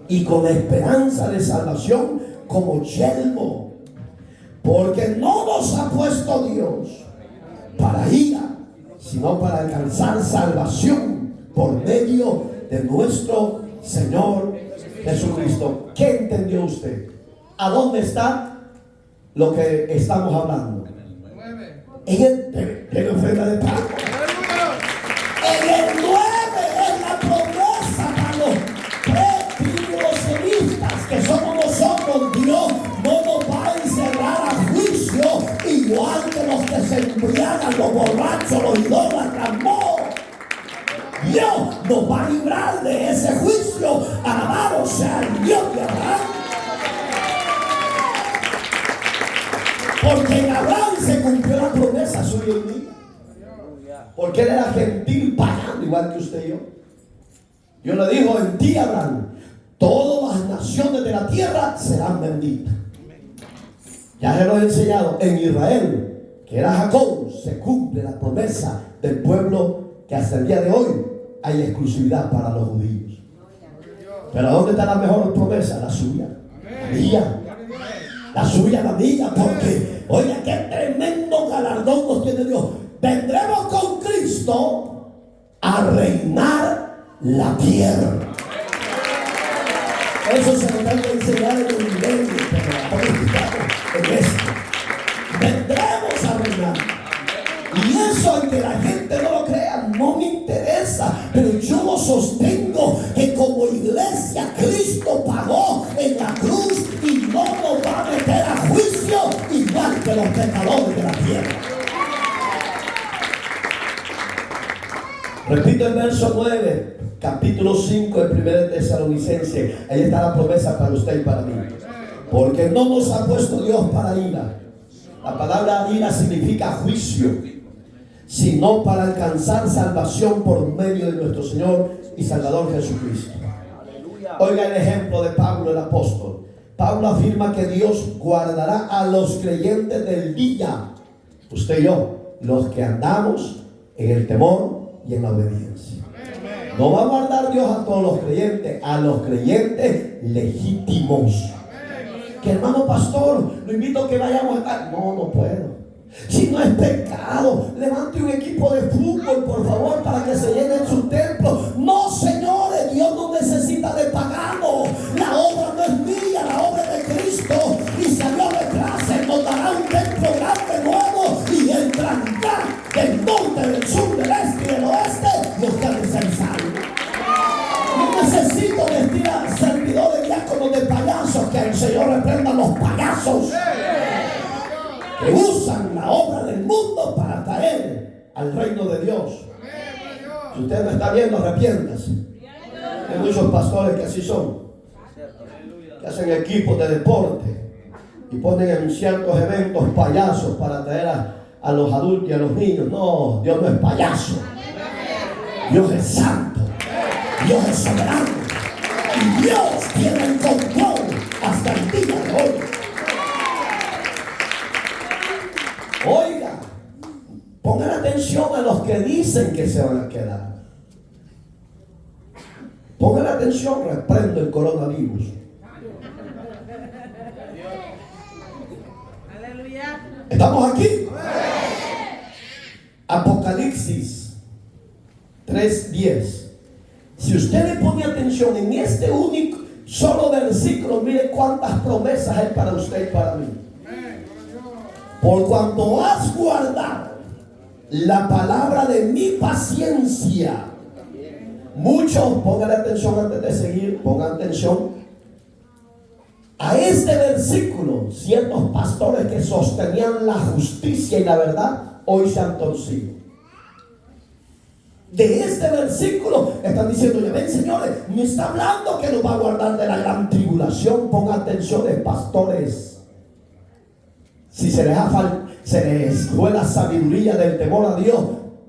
y con la esperanza de salvación como yelmo, porque no nos ha puesto Dios para ira, sino para alcanzar salvación por medio de nuestro Señor Jesucristo. ¿Qué entendió usted? ¿A dónde está lo que estamos hablando? En el ofrenda de pago. En el 9 es la promesa para los pretribulacionistas que somos nosotros. Dios no nos va a encerrar a juicio igual que los que se embriagan, los borrachos, los idólatras. No. Dios nos va a librar de ese juicio. Alabado sea el Dios de Abraham. Porque en Abraham se cumplió la promesa suya y mía. Porque él era gentil pagano igual que usted y yo. Dios le dijo: en ti, Abraham, todas las naciones de la tierra serán benditas. Ya se lo he enseñado. En Israel, que era Jacob, se cumple la promesa del pueblo, que hasta el día de hoy hay exclusividad para los judíos. Pero ¿dónde está la mejor promesa? La suya, la mía. La suya, la mía. Porque, oiga, qué tremendo galardón nos tiene Dios. Vendremos con Cristo a reinar la tierra. Eso se nos tengo que enseñar en el milenio, pero en esto. Vendremos a reinar. Y eso, aunque la gente no lo crea, no me interesa. Pero yo lo sostengo, que como iglesia Cristo pagó en la cruz y no nos va a meter a juicio igual que los pecadores de la tierra. Repito el verso 9, capítulo 5 del 1 Tesalonicense. Ahí está la promesa para usted y para mí. Porque no nos ha puesto Dios para ira. La palabra ira significa juicio, sino para alcanzar salvación por medio de nuestro Señor y Salvador Jesucristo. Oiga el ejemplo de Pablo el apóstol. Pablo afirma que Dios guardará a los creyentes del día, usted y yo, los que andamos en el temor y en la obediencia. No va a guardar Dios a todos los creyentes, a los creyentes legítimos. Que hermano pastor, lo invito a que vayamos a estar. No puedo. Si no es pecado, levante un equipo de fútbol, por favor, para que se llene su templo. No, señores, Dios no necesita de pagano. La obra no es mía, la obra es de Cristo. Y si a Dios le place, nos dará un templo grande, nuevo, y entrará del norte, del sur, del este y del oeste los que han de ser salvos. No necesito vestir a servidores diáconos de payasos. Que el Señor reprenda a los payasos que usan la obra del mundo para traer al reino de Dios. Si usted me está viendo, arrepiéntase. Hay muchos pastores que así son, que hacen equipos de deporte y ponen en ciertos eventos payasos para traer a los adultos y a los niños. No, Dios no es payaso. Dios es santo. Dios es soberano. Y Dios tiene el control hasta el día de hoy. Oiga, pongan atención a los que dicen que se van a quedar. Pongan atención, reprendo el coronavirus. ¿Estamos aquí? Apocalipsis 3:10. Si usted le pone atención en este único, solo versículo, mire cuántas promesas hay para usted y para mí. Por cuanto has guardado la palabra de mi paciencia. Muchos, pongan atención antes de seguir, pongan atención a este versículo. Ciertos pastores que sostenían la justicia y la verdad, hoy se han torcido. De este versículo están diciendo: ya ven, señores, me está hablando que nos va a guardar de la gran tribulación. Pongan atención, pastores. Si se les fue la sabiduría del temor a Dios,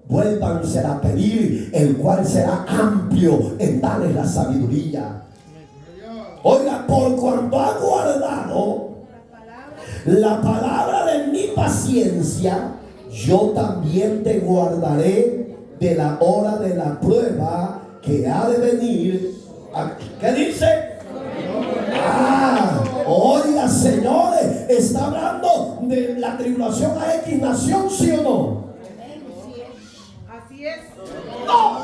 vuélvanse a pedir, el cual será amplio en darles la sabiduría. Oiga, por cuanto ha guardado la palabra de mi paciencia, yo también te guardaré de la hora de la prueba que ha de venir. ¿Qué dice? Oiga, señores, está hablando de la tribulación a X nación, ¿sí o no? Así es. No.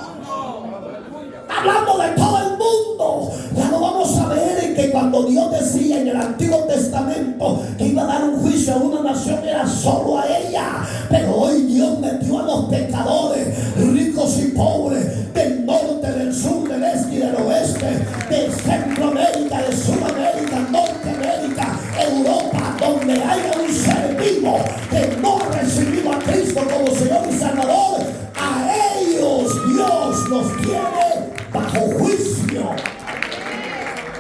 Está hablando de todo el mundo. Ya no vamos a ver que cuando Dios decía en el Antiguo Testamento que iba a dar un juicio a una nación, era solo a ella. Pero hoy Dios metió a los pecadores, ricos y pobres, del norte, del sur, del este y del oeste, de Centroamérica, de Sudamérica, Norteamérica, Europa, donde haya un ser vivo que no ha recibido a Cristo como Señor y Salvador. A ellos Dios los tiene bajo juicio.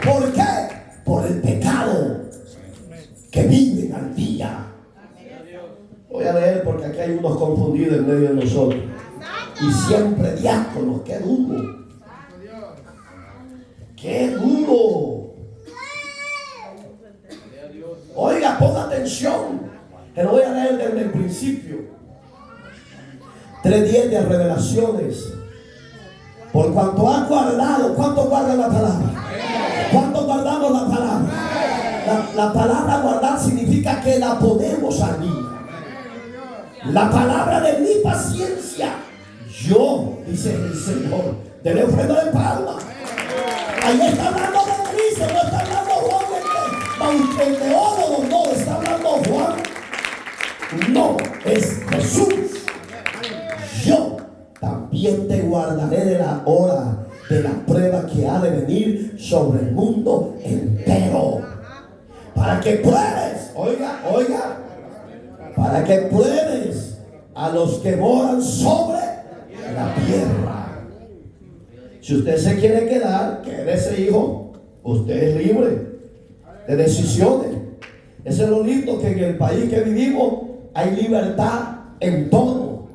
¿Por qué? Por el pecado que viven al día. Voy a leer porque aquí hay unos confundidos en medio de nosotros. Y siempre diáconos, qué duro. Qué duro. Oiga, ponga atención. Te lo voy a leer desde el principio. 3:10 de Revelaciones. Por cuanto ha guardado, ¿cuánto guarda la palabra? ¿Cuánto guardamos la palabra? La palabra guardar significa que la ponemos a mí. La palabra de mi paciencia. Yo, dice el Señor, de la ofrenda de palma. Ahí está hablando de Cristo, no está hablando Juan el teólogo, no, está hablando Juan. No, es Jesús. Yo también te guardaré de la hora de la prueba que ha de venir sobre el mundo entero. Para que pruebes, oiga, para que pruebes a los que moran sobre la tierra. Si usted se quiere quedar, quédese, hijo. Usted es libre de decisiones. Eso es lo lindo, que en el país que vivimos hay libertad en todo.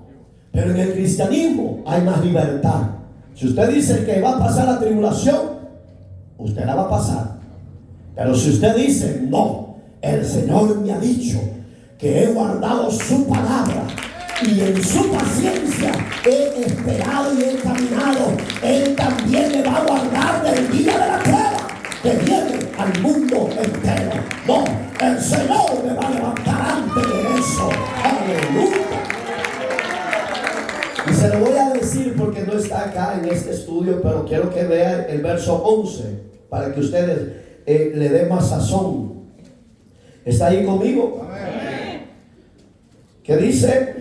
Pero en el cristianismo hay más libertad. Si usted dice que va a pasar la tribulación, usted la va a pasar. Pero si usted dice, no, el Señor me ha dicho que he guardado su palabra y en su paciencia he esperado y he caminado, Él también me va a guardar del día de la prueba que viene al mundo entero. No, el Señor me va a levantar antes de eso. Aleluya. Y se lo voy a decir porque no está acá en este estudio, pero quiero que vean el verso 11 para que ustedes le den más sazón. ¿Está ahí conmigo? Amén. ¿Qué dice?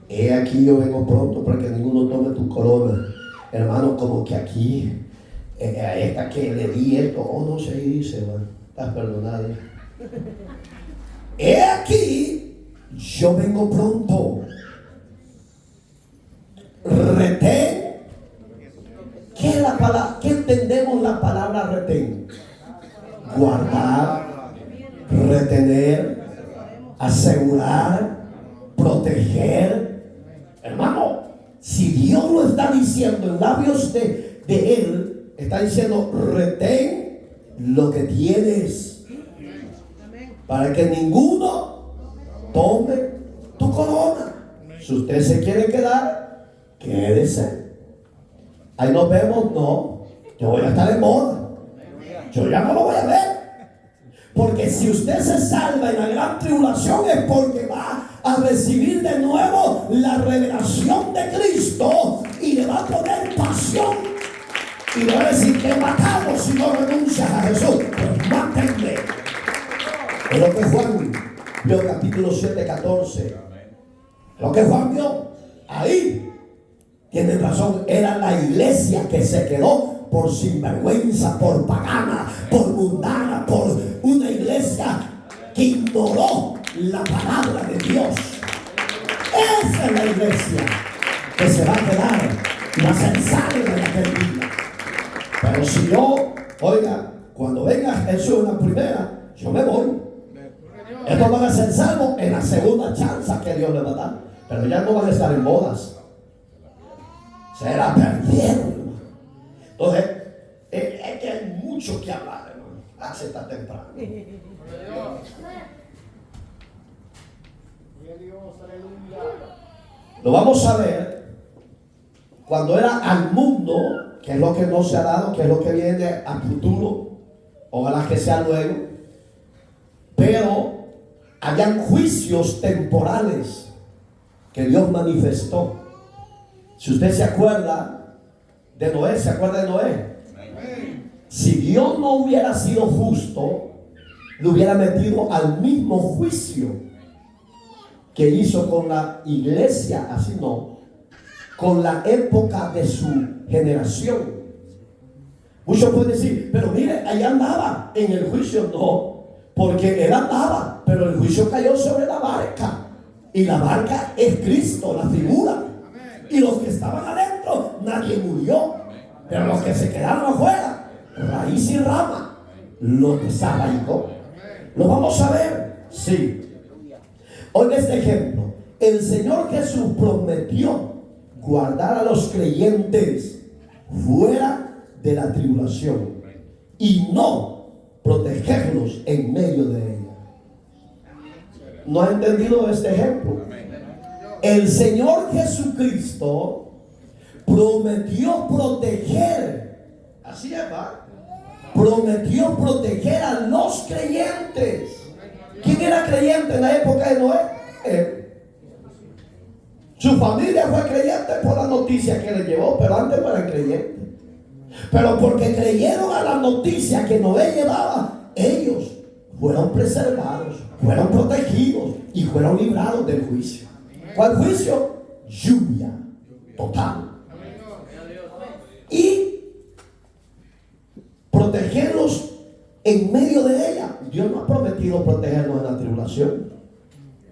He aquí yo vengo pronto para que ninguno tome tu corona. Hermano, como que aquí a esta que le di esto, no se dice, man, estás perdonado. He aquí yo vengo pronto. Retén. ¿Qué es la palabra? ¿Qué entendemos la palabra retén? Guardar, retener, asegurar, proteger. Hermano, si Dios lo está diciendo en labios de Él, está diciendo retén lo que tienes para que ninguno tome tu corona. Si usted se quiere quedar, quédese. Ahí nos vemos, no. Yo voy a estar en moda. Yo ya no lo voy a ver. Porque si usted se salva en la gran tribulación es porque va a recibir de nuevo la revelación de Cristo y le va a poner pasión y le va a decir que matamos si no renuncias a Jesús. Pues mátenme. Es lo que Juan vio, capítulo 7, 14. Lo que Juan vio ahí. Tienen razón, era la iglesia que se quedó por sinvergüenza, por pagana, por mundana, por una iglesia que ignoró la palabra de Dios. Esa es la iglesia que se va a quedar y va a ser salva de aquel día. Pero si yo, oiga, cuando venga Jesús en la primera, yo me voy. Estos van a ser salvos en la segunda chance que Dios les va a dar. Pero ya no van a estar en bodas. Se la perdieron. Entonces, Es que hay mucho que hablar, hermano. Hace está temprano. Lo vamos a ver cuando era al mundo, que es lo que no se ha dado, que es lo que viene a futuro. Ojalá que sea luego. Pero habían juicios temporales que Dios manifestó. Si usted se acuerda de Noé, ¿se acuerda de Noé? Si Dios no hubiera sido justo, le hubiera metido al mismo juicio que hizo con la iglesia, así no, con la época de su generación. Muchos pueden decir, pero mire, allá andaba en el juicio. No, porque él andaba, pero el juicio cayó sobre la barca. Y la barca es Cristo, la figura. Y los que estaban adentro, nadie murió. Pero los que se quedaron afuera, raíz y rama, los desarraigó. ¿Lo vamos a ver? Sí. Oiga este ejemplo. El Señor Jesús prometió guardar a los creyentes fuera de la tribulación y no protegerlos en medio de ella. ¿No ha entendido este ejemplo? El Señor Jesucristo prometió proteger, así es, ¿va? Prometió proteger a los creyentes. ¿Quién era creyente en la época de Noé? Él. Su familia fue creyente por la noticia que le llevó, pero antes no eran creyentes. Pero porque creyeron a la noticia que Noé llevaba, ellos fueron preservados, fueron protegidos y fueron librados del juicio. ¿Cuál juicio? Lluvia total. Y protegerlos en medio de ella. Dios no ha prometido protegernos en la tribulación.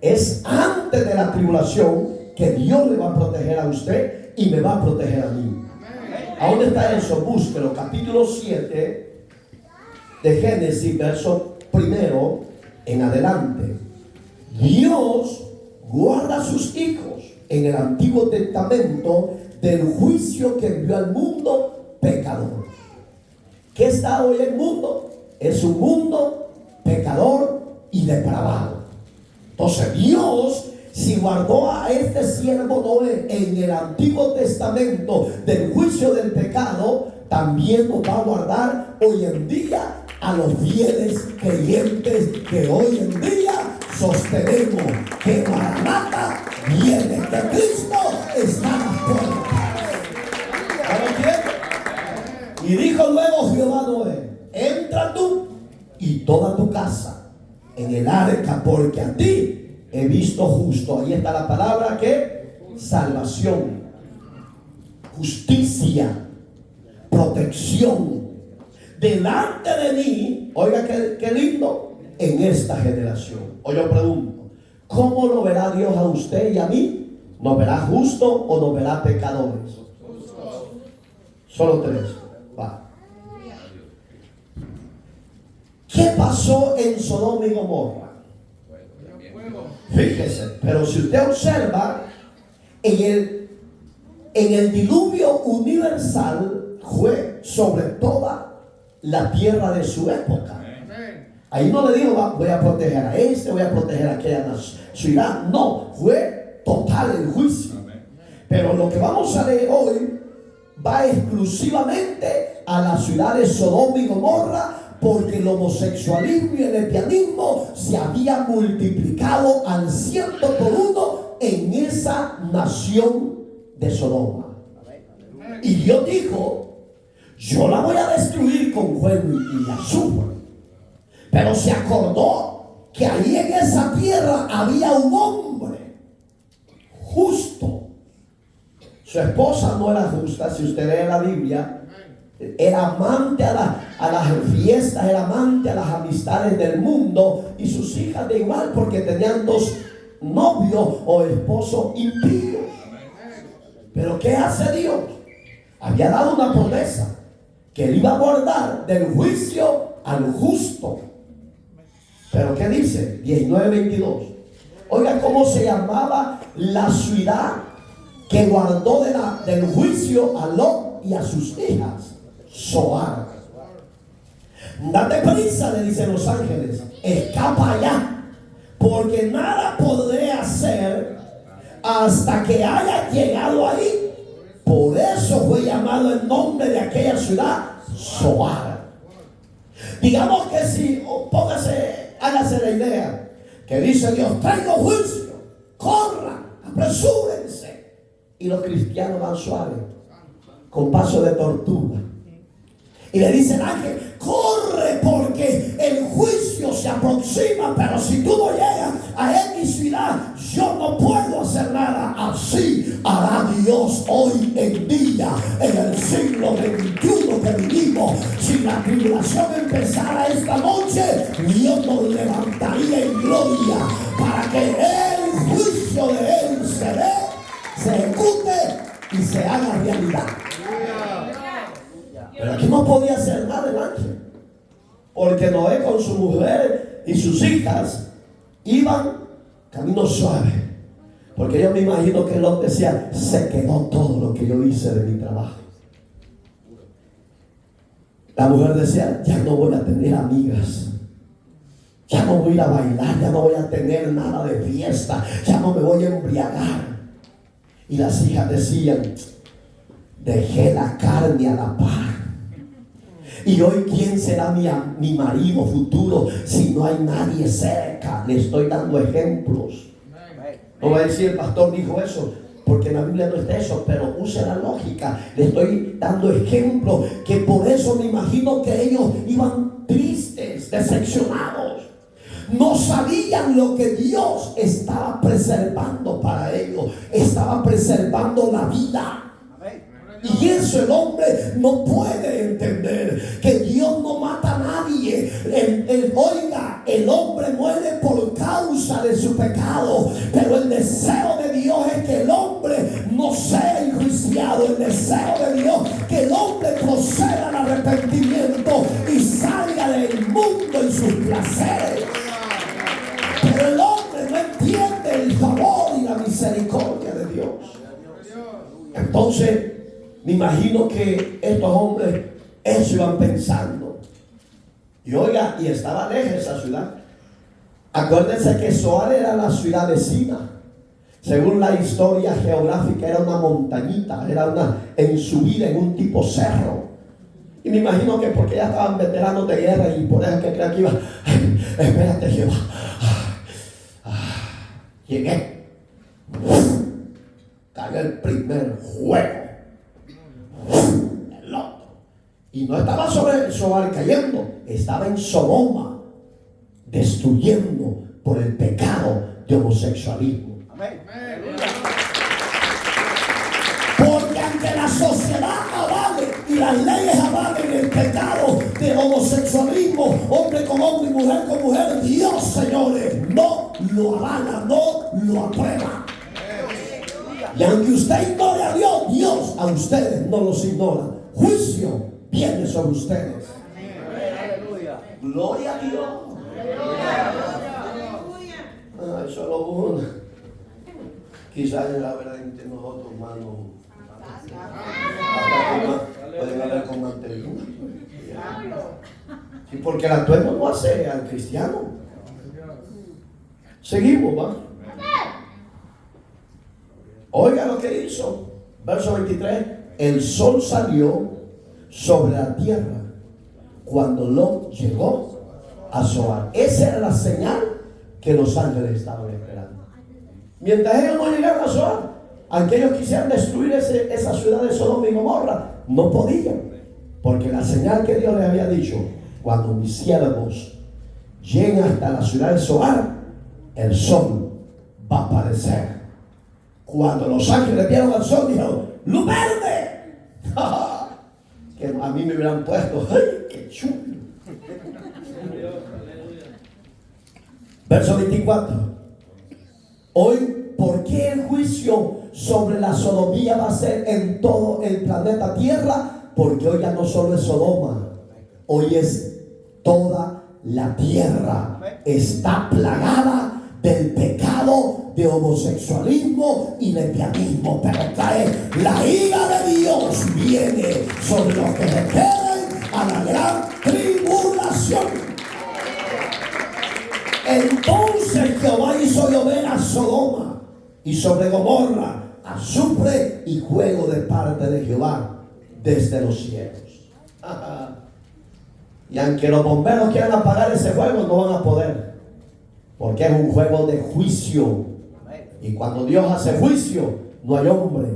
Es antes de la tribulación que Dios le va a proteger a usted y me va a proteger a mí. ¿A dónde está eso? Búsquelo. Capítulo 7 de Génesis, verso 1 en adelante. Dios guarda a sus hijos en el Antiguo Testamento del juicio que envió al mundo pecador. ¿Qué está hoy el mundo? Es un mundo pecador y depravado. Entonces Dios, si guardó a este siervo Noé en el Antiguo Testamento del juicio del pecado, también nos va a guardar hoy en día a los fieles creyentes que hoy en día sostenemos que Maranatha viene, que Cristo está a las puertas. Y dijo luego Jehová a Noé: entra tú y toda tu casa en el arca, porque a ti he visto justo. Ahí está la palabra que salvación, justicia, protección delante de mí. Oiga qué lindo, en esta generación. Hoy yo pregunto, ¿cómo lo verá Dios a usted y a mí? ¿Nos verá justo o nos verá pecadores? Solo tres. Va. ¿Qué pasó en Sodoma y Gomorra? Fíjese, pero si usted observa, en el diluvio universal fue sobre toda la tierra de su época. Ahí no le digo, voy a proteger a este, voy a proteger a aquella ciudad. No, fue total el juicio. Pero lo que vamos a leer hoy va exclusivamente a la ciudad de Sodoma y Gomorra, porque el homosexualismo y el lesbianismo se había multiplicado al 100% en esa nación de Sodoma. Y Dios dijo: yo la voy a destruir con fuego y azufre. Pero se acordó que ahí en esa tierra había un hombre justo. Su esposa no era justa. Si usted lee la Biblia, era amante a las fiestas, era amante a las amistades del mundo, y sus hijas de igual, porque tenían dos novios o esposos impíos. Pero ¿qué hace Dios? Había dado una promesa que él iba a guardar del juicio al justo. Pero ¿qué dice? 19:22. Oiga cómo se llamaba la ciudad que guardó del juicio a Lot y a sus hijas. Zoar. Date prisa, le dicen los ángeles, escapa allá, porque nada podré hacer hasta que haya llegado ahí. Por eso fue llamado el nombre de aquella ciudad Zoar. Digamos que si, hágase la idea, que dice Dios, traigo juicio, corran, apresúrense. Y los cristianos van suaves, con paso de tortuga. Y le dice el ángel, corre porque el juicio se aproxima, pero si tú no llegas a X ciudad, yo no puedo hacer nada. Así hará Dios hoy en día, en el siglo XXI que vivimos. Si la tribulación empezara esta noche, Dios nos levantaría en gloria para que el juicio de Él se dé, se ejecute y se haga realidad. Pero aquí no podía hacer nada el ángel, porque Noé con su mujer y sus hijas iban camino suave, porque yo me imagino que Lot decía, se quedó todo lo que yo hice de mi trabajo. La mujer decía, ya no voy a tener amigas, ya no voy a ir a bailar, ya no voy a tener nada de fiesta, ya no me voy a embriagar. Y las hijas decían, dejé la carne a la par. Y hoy, ¿quién será mi marido futuro si no hay nadie cerca? Le estoy dando ejemplos. No va a decir el pastor dijo eso, porque en la Biblia no está eso, pero use la lógica. Le estoy dando ejemplos, que por eso me imagino que ellos iban tristes, decepcionados. No sabían lo que Dios estaba preservando para ellos. Estaba preservando la vida. Y eso el hombre no puede entender, que Dios no mata a nadie. Oiga, el hombre muere por causa de su pecado, pero el deseo de Dios es que el hombre no sea enjuiciado. El deseo de Dios que el hombre proceda al arrepentimiento y salga del mundo en sus placeres. Pero el hombre no entiende el favor y la misericordia de Dios. Entonces, me imagino que estos hombres eso iban pensando. Y oiga, y estaba lejos esa ciudad. Acuérdense que Zoar era la ciudad vecina. Según la historia geográfica, era una montañita, era una en subida, en un tipo cerro. Y me imagino que porque ya estaban veteranos de guerra y por eso que crean que iba, espérate Jehová. Llegué. Cayó el primer juego. El otro. Y no estaba sobre Zoar cayendo, estaba en Sodoma, destruyendo por el pecado de homosexualismo. Amén. Porque aunque la sociedad avale y las leyes avalen el pecado de homosexualismo, hombre con hombre y mujer con mujer, Dios, señores, no lo avala, no lo aprueba. Y aunque usted ignore a Dios, Dios a ustedes no los ignora. Juicio viene sobre ustedes. Gloria a Dios. Ay, solo uno. Quizás es la verdad entre nosotros, hermanos. Pueden hablar con mantequilla. Sí, porque el atuendo no hace al cristiano. Seguimos, ¿va? Oiga lo que hizo. Verso 23. El sol salió sobre la tierra cuando Lot llegó a Zoar. Esa era la señal que los ángeles estaban esperando. Mientras ellos no llegaron a Zoar, aunque ellos quisieran destruir esa ciudad de Sodoma y Gomorra, no podían, porque la señal que Dios les había dicho, cuando mis siervos lleguen hasta la ciudad de Zoar, el sol va a aparecer. Cuando los ángeles vieron al sol, dijeron, ¡luz verde! Que a mí me hubieran puesto, ¡ay, qué chulo! Verso 24. Hoy, ¿por qué el juicio sobre la sodomía va a ser en todo el planeta Tierra? Porque hoy ya no solo es Sodoma, hoy es toda la tierra. Está plagada del pecado de homosexualismo y lesbianismo, pero cae la ira de Dios, viene sobre los que se quedan a la gran tribulación. Entonces Jehová hizo llover a Sodoma y sobre Gomorra azufre y fuego de parte de Jehová desde los cielos. Y aunque los bomberos quieran apagar ese fuego, no van a poder, porque es un fuego de juicio. Y cuando Dios hace juicio, no hay hombre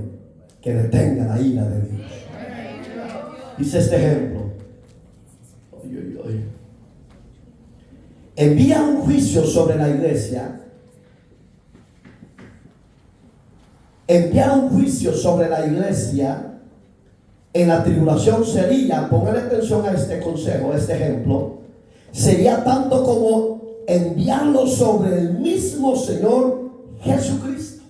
que detenga la ira de Dios. Dice este ejemplo. Envía un juicio sobre la iglesia. Enviar un juicio sobre la iglesia en la tribulación sería, pónganle atención a este consejo, a este ejemplo, sería tanto como enviarlo sobre el mismo Señor Jesucristo.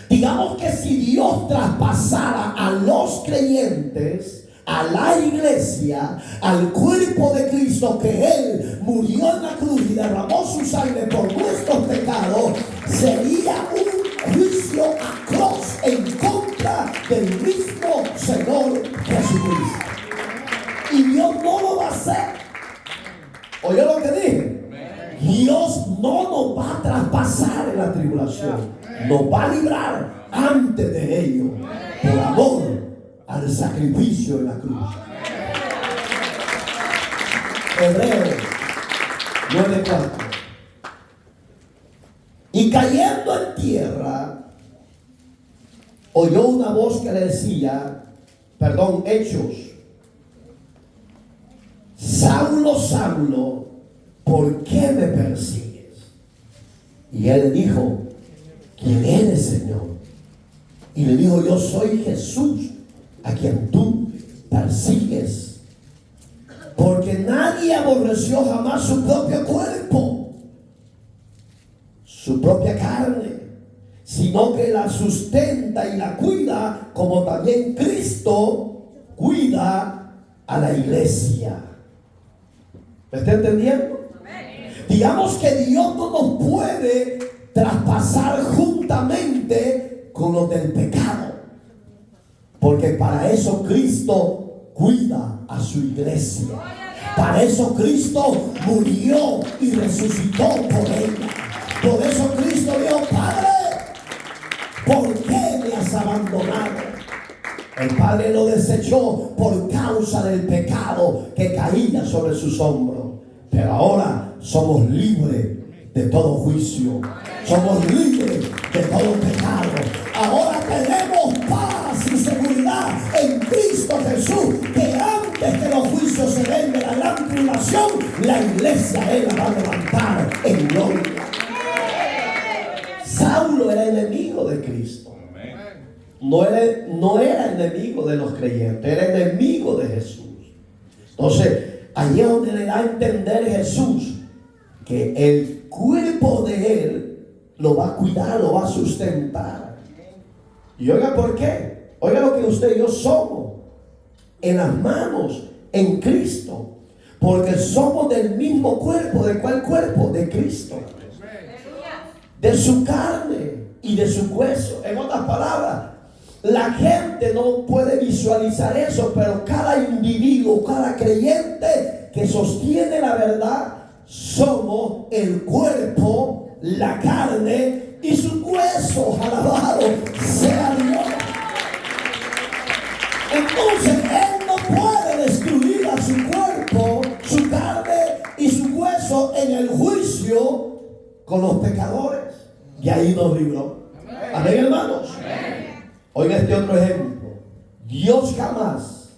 Digamos que si Dios traspasara a los creyentes, a la iglesia, al cuerpo de Cristo, que Él murió en la cruz y derramó su sangre por nuestros pecados, sería un juicio atroz en contra del mismo Señor Jesucristo. Y Dios no lo va a hacer. ¿Oyó lo que dije? Dios no nos va a traspasar en la tribulación, nos va a librar antes de ello, por amor al sacrificio en la cruz. Hebreos 9:4. Y cayendo en tierra, oyó una voz que le decía, Hechos, Saulo, Saulo, ¿por qué me persigues? Y él le dijo, ¿quién eres, Señor? Y le dijo, yo soy Jesús, a quien tú persigues. Porque nadie aborreció jamás su propio cuerpo, su propia carne, sino que la sustenta y la cuida, como también Cristo cuida a la iglesia. ¿Me está entendiendo? Digamos que Dios no nos puede traspasar juntamente con los del pecado, porque para eso Cristo cuida a su iglesia. Para eso Cristo murió y resucitó por ella. Por eso Cristo dijo, Padre, ¿por qué me has abandonado? El Padre lo desechó por causa del pecado que caía sobre sus hombros. Pero ahora somos libres de todo juicio. Somos libres de todo pecado. Ahora tenemos paz y seguridad en Cristo Jesús, que antes que los juicios se den de la gran tribulación, la iglesia Él la va a levantar en gloria. Saulo era enemigo de Cristo. No era enemigo de los creyentes, era enemigo de Jesús. Entonces, allí es donde le da a entender Jesús que el cuerpo de Él lo va a cuidar, lo va a sustentar. Y oiga, ¿por qué? Oiga lo que usted y yo somos en las manos, en Cristo. Porque somos del mismo cuerpo. ¿De cuál cuerpo? De Cristo. De su carne y de su hueso. En otras palabras, la gente no puede visualizar eso, pero cada individuo, cada creyente que sostiene la verdad, somos el cuerpo, la carne y sus huesos. Alabado sea Dios. Entonces Él no puede destruir a su cuerpo, su carne y su hueso en el juicio con los pecadores. Y ahí nos libró. Amén, hermanos. Oiga este otro ejemplo. Dios jamás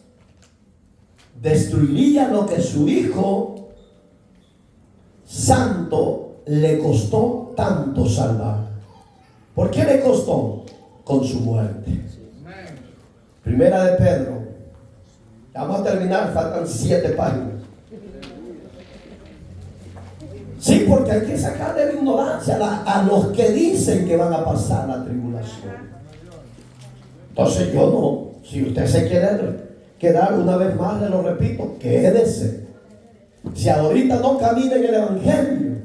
destruiría lo que su Hijo Santo le costó tanto salvar. ¿Por qué le costó? Con su muerte. Primera de Pedro. Vamos a terminar, faltan 7 páginas. Sí, porque hay que sacar de la ignorancia a los que dicen que van a pasar la tribulación. Entonces yo no, si usted se quiere quedar una vez más, le lo repito, quédese. Si ahorita no camina en el Evangelio,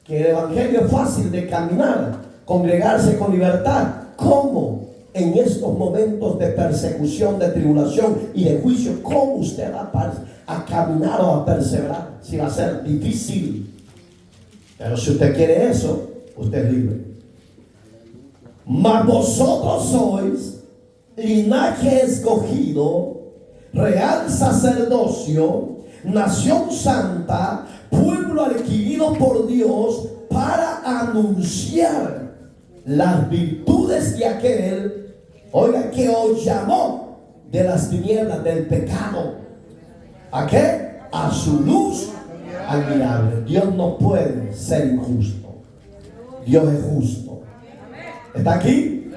que el Evangelio es fácil de caminar, congregarse con libertad, ¿cómo en estos momentos de persecución, de tribulación y de juicio, ¿cómo usted va a caminar o a perseverar? Si va a ser difícil. Pero si usted quiere eso, usted es libre. Mas vosotros sois linaje escogido, real sacerdocio, nación santa, pueblo adquirido por Dios, para anunciar las virtudes de aquel, oiga, que os llamó de las tinieblas del pecado. ¿A qué? A su luz admirable. Dios no puede ser injusto. Dios es justo. ¿Está aquí?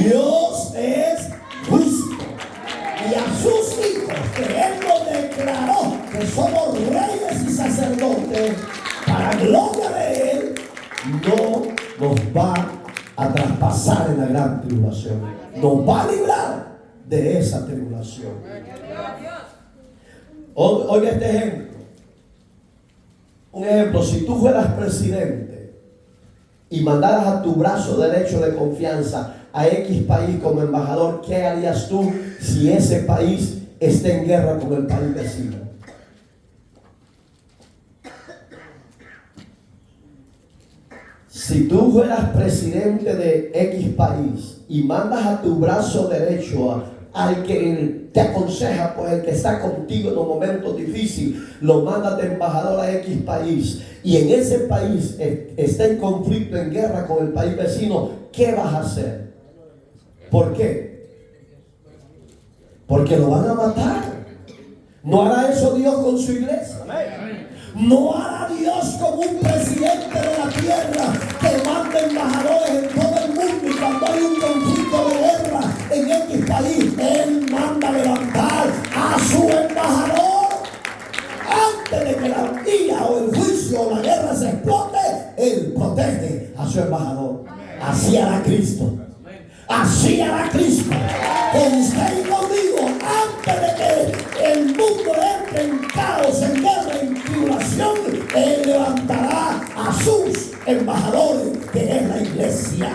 Dios es justo. Y a sus hijos, que Él nos declaró que somos reyes y sacerdotes, para gloria de Él, no nos va a traspasar en la gran tribulación. Nos va a librar de esa tribulación. Oiga este ejemplo. Un ejemplo, si tú fueras presidente y mandaras a tu brazo derecho de confianza a X país como embajador, ¿qué harías tú si ese país está en guerra con el país vecino? Si tú fueras presidente de X país y mandas a tu brazo derecho al que te aconseja, pues el que está contigo en los momentos difíciles, lo mandas de embajador a X país, y en ese país está en conflicto, en guerra con el país vecino, ¿qué vas a hacer? ¿Por qué? Porque lo van a matar. ¿No hará eso Dios con su iglesia? ¿No hará Dios con un presidente de la tierra que manda embajadores en todo el mundo, y cuando hay un conflicto de guerra en X país, Él manda levantar a su embajador? Antes de que la ira o el juicio o la guerra se explote, Él protege a su embajador. Así hará Cristo. Así hará Cristo con usted y conmigo. Antes de que el mundo entre en caos, en guerra, en tribulación, Él levantará a sus embajadores, que es la iglesia.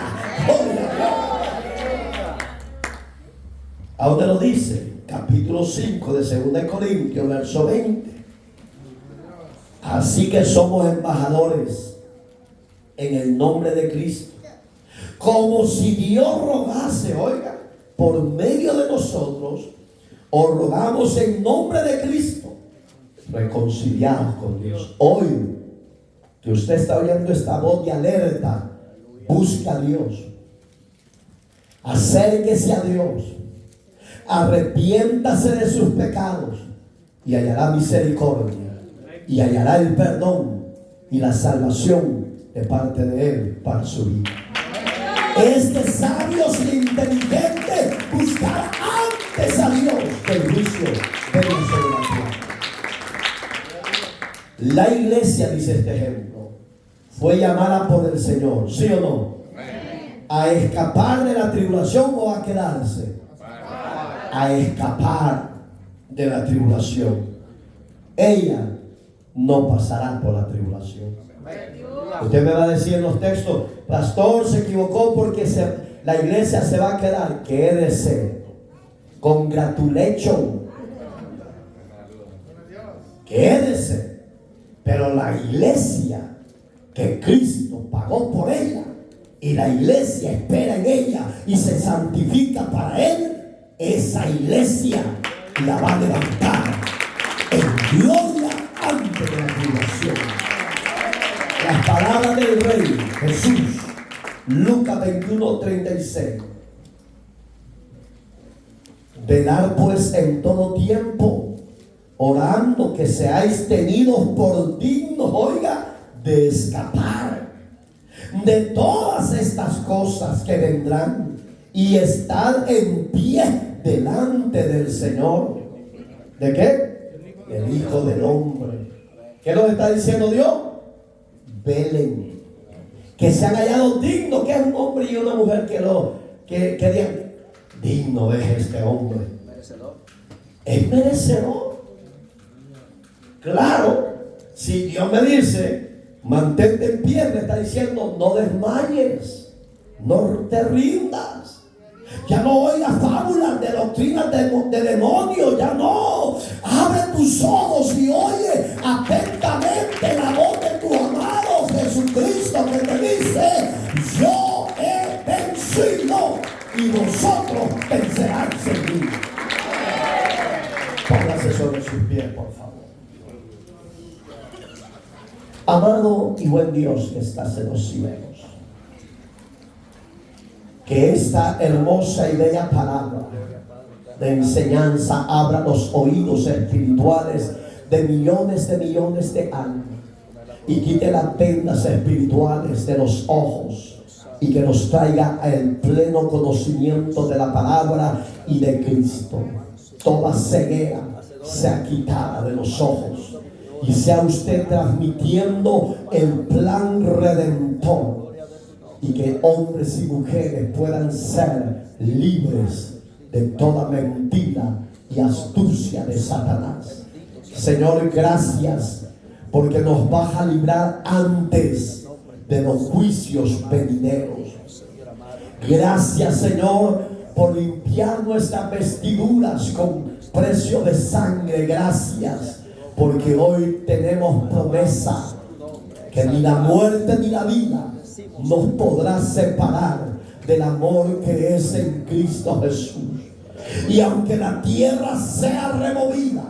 ¿A dónde lo dice? Capítulo 5 de 2 Corintios, verso 20. Así que somos embajadores en el nombre de Cristo, como si Dios rogase, oiga, por medio de nosotros. Os rogamos en nombre de Cristo, reconciliados con Dios. Hoy que usted está oyendo esta voz de alerta, busca a Dios, acérquese a Dios, arrepiéntase de sus pecados y hallará misericordia, y hallará el perdón y la salvación de parte de Él para su vida. Es de sabios e inteligentes buscar antes a Dios que el juicio venga sobre la tierra. La iglesia, dice este ejemplo, fue llamada por el Señor, ¿sí o no? A escapar de la tribulación o a quedarse. A escapar de la tribulación. Ella no pasará por la tribulación. Usted me va a decir en los textos, pastor, se equivocó porque la iglesia se va a quedar. Quédese. Congratulation. Quédese. Pero la iglesia que Cristo pagó por ella, y la iglesia espera en ella y se santifica para Él, esa iglesia la va a levantar en gloria antes de la tribulación. Las palabras del Rey Jesús, Lucas 21:36. Velad pues en todo tiempo, orando que seáis tenidos por dignos, oiga, de escapar de todas estas cosas que vendrán, y estar en pie delante del Señor. ¿De qué? El Hijo del Hombre. ¿Qué nos está diciendo Dios? Velen, que se han hallado dignos. Que es un hombre y una mujer que digan, digno es este hombre, es merecedor. Claro, si Dios me dice mantente en pie, me está diciendo no desmayes, no te rindas. Ya no oigas fábulas de doctrinas de demonios. Ya no. Abre tus ojos y oye atentamente la voz de tu amado Jesucristo, que te dice: yo he vencido y vosotros venceráis en mí. Póngase sobre sus pies, por favor. Amado y buen Dios que estás en los cielos, que esta hermosa y bella palabra de enseñanza abra los oídos espirituales de millones de almas y quite las vendas espirituales de los ojos, y que nos traiga el pleno conocimiento de la palabra y de Cristo. Toda ceguera sea quitada de los ojos y sea usted transmitiendo el plan redentor, y que hombres y mujeres puedan ser libres de toda mentira y astucia de Satanás. Señor, gracias porque nos vas a librar antes de los juicios venideros. Gracias, Señor, por limpiar nuestras vestiduras con precio de sangre. Gracias porque hoy tenemos promesa que ni la muerte ni la vida nos podrá separar del amor que es en Cristo Jesús. Y aunque la tierra sea removida,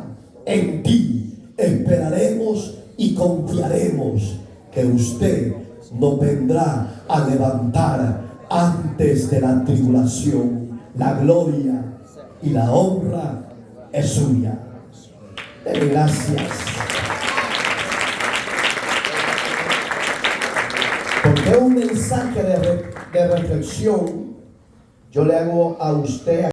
en ti esperaremos y confiaremos que usted nos vendrá a levantar antes de la tribulación. La gloria y la honra es suya. Dele gracias. Porque un mensaje de reflexión yo le hago a usted.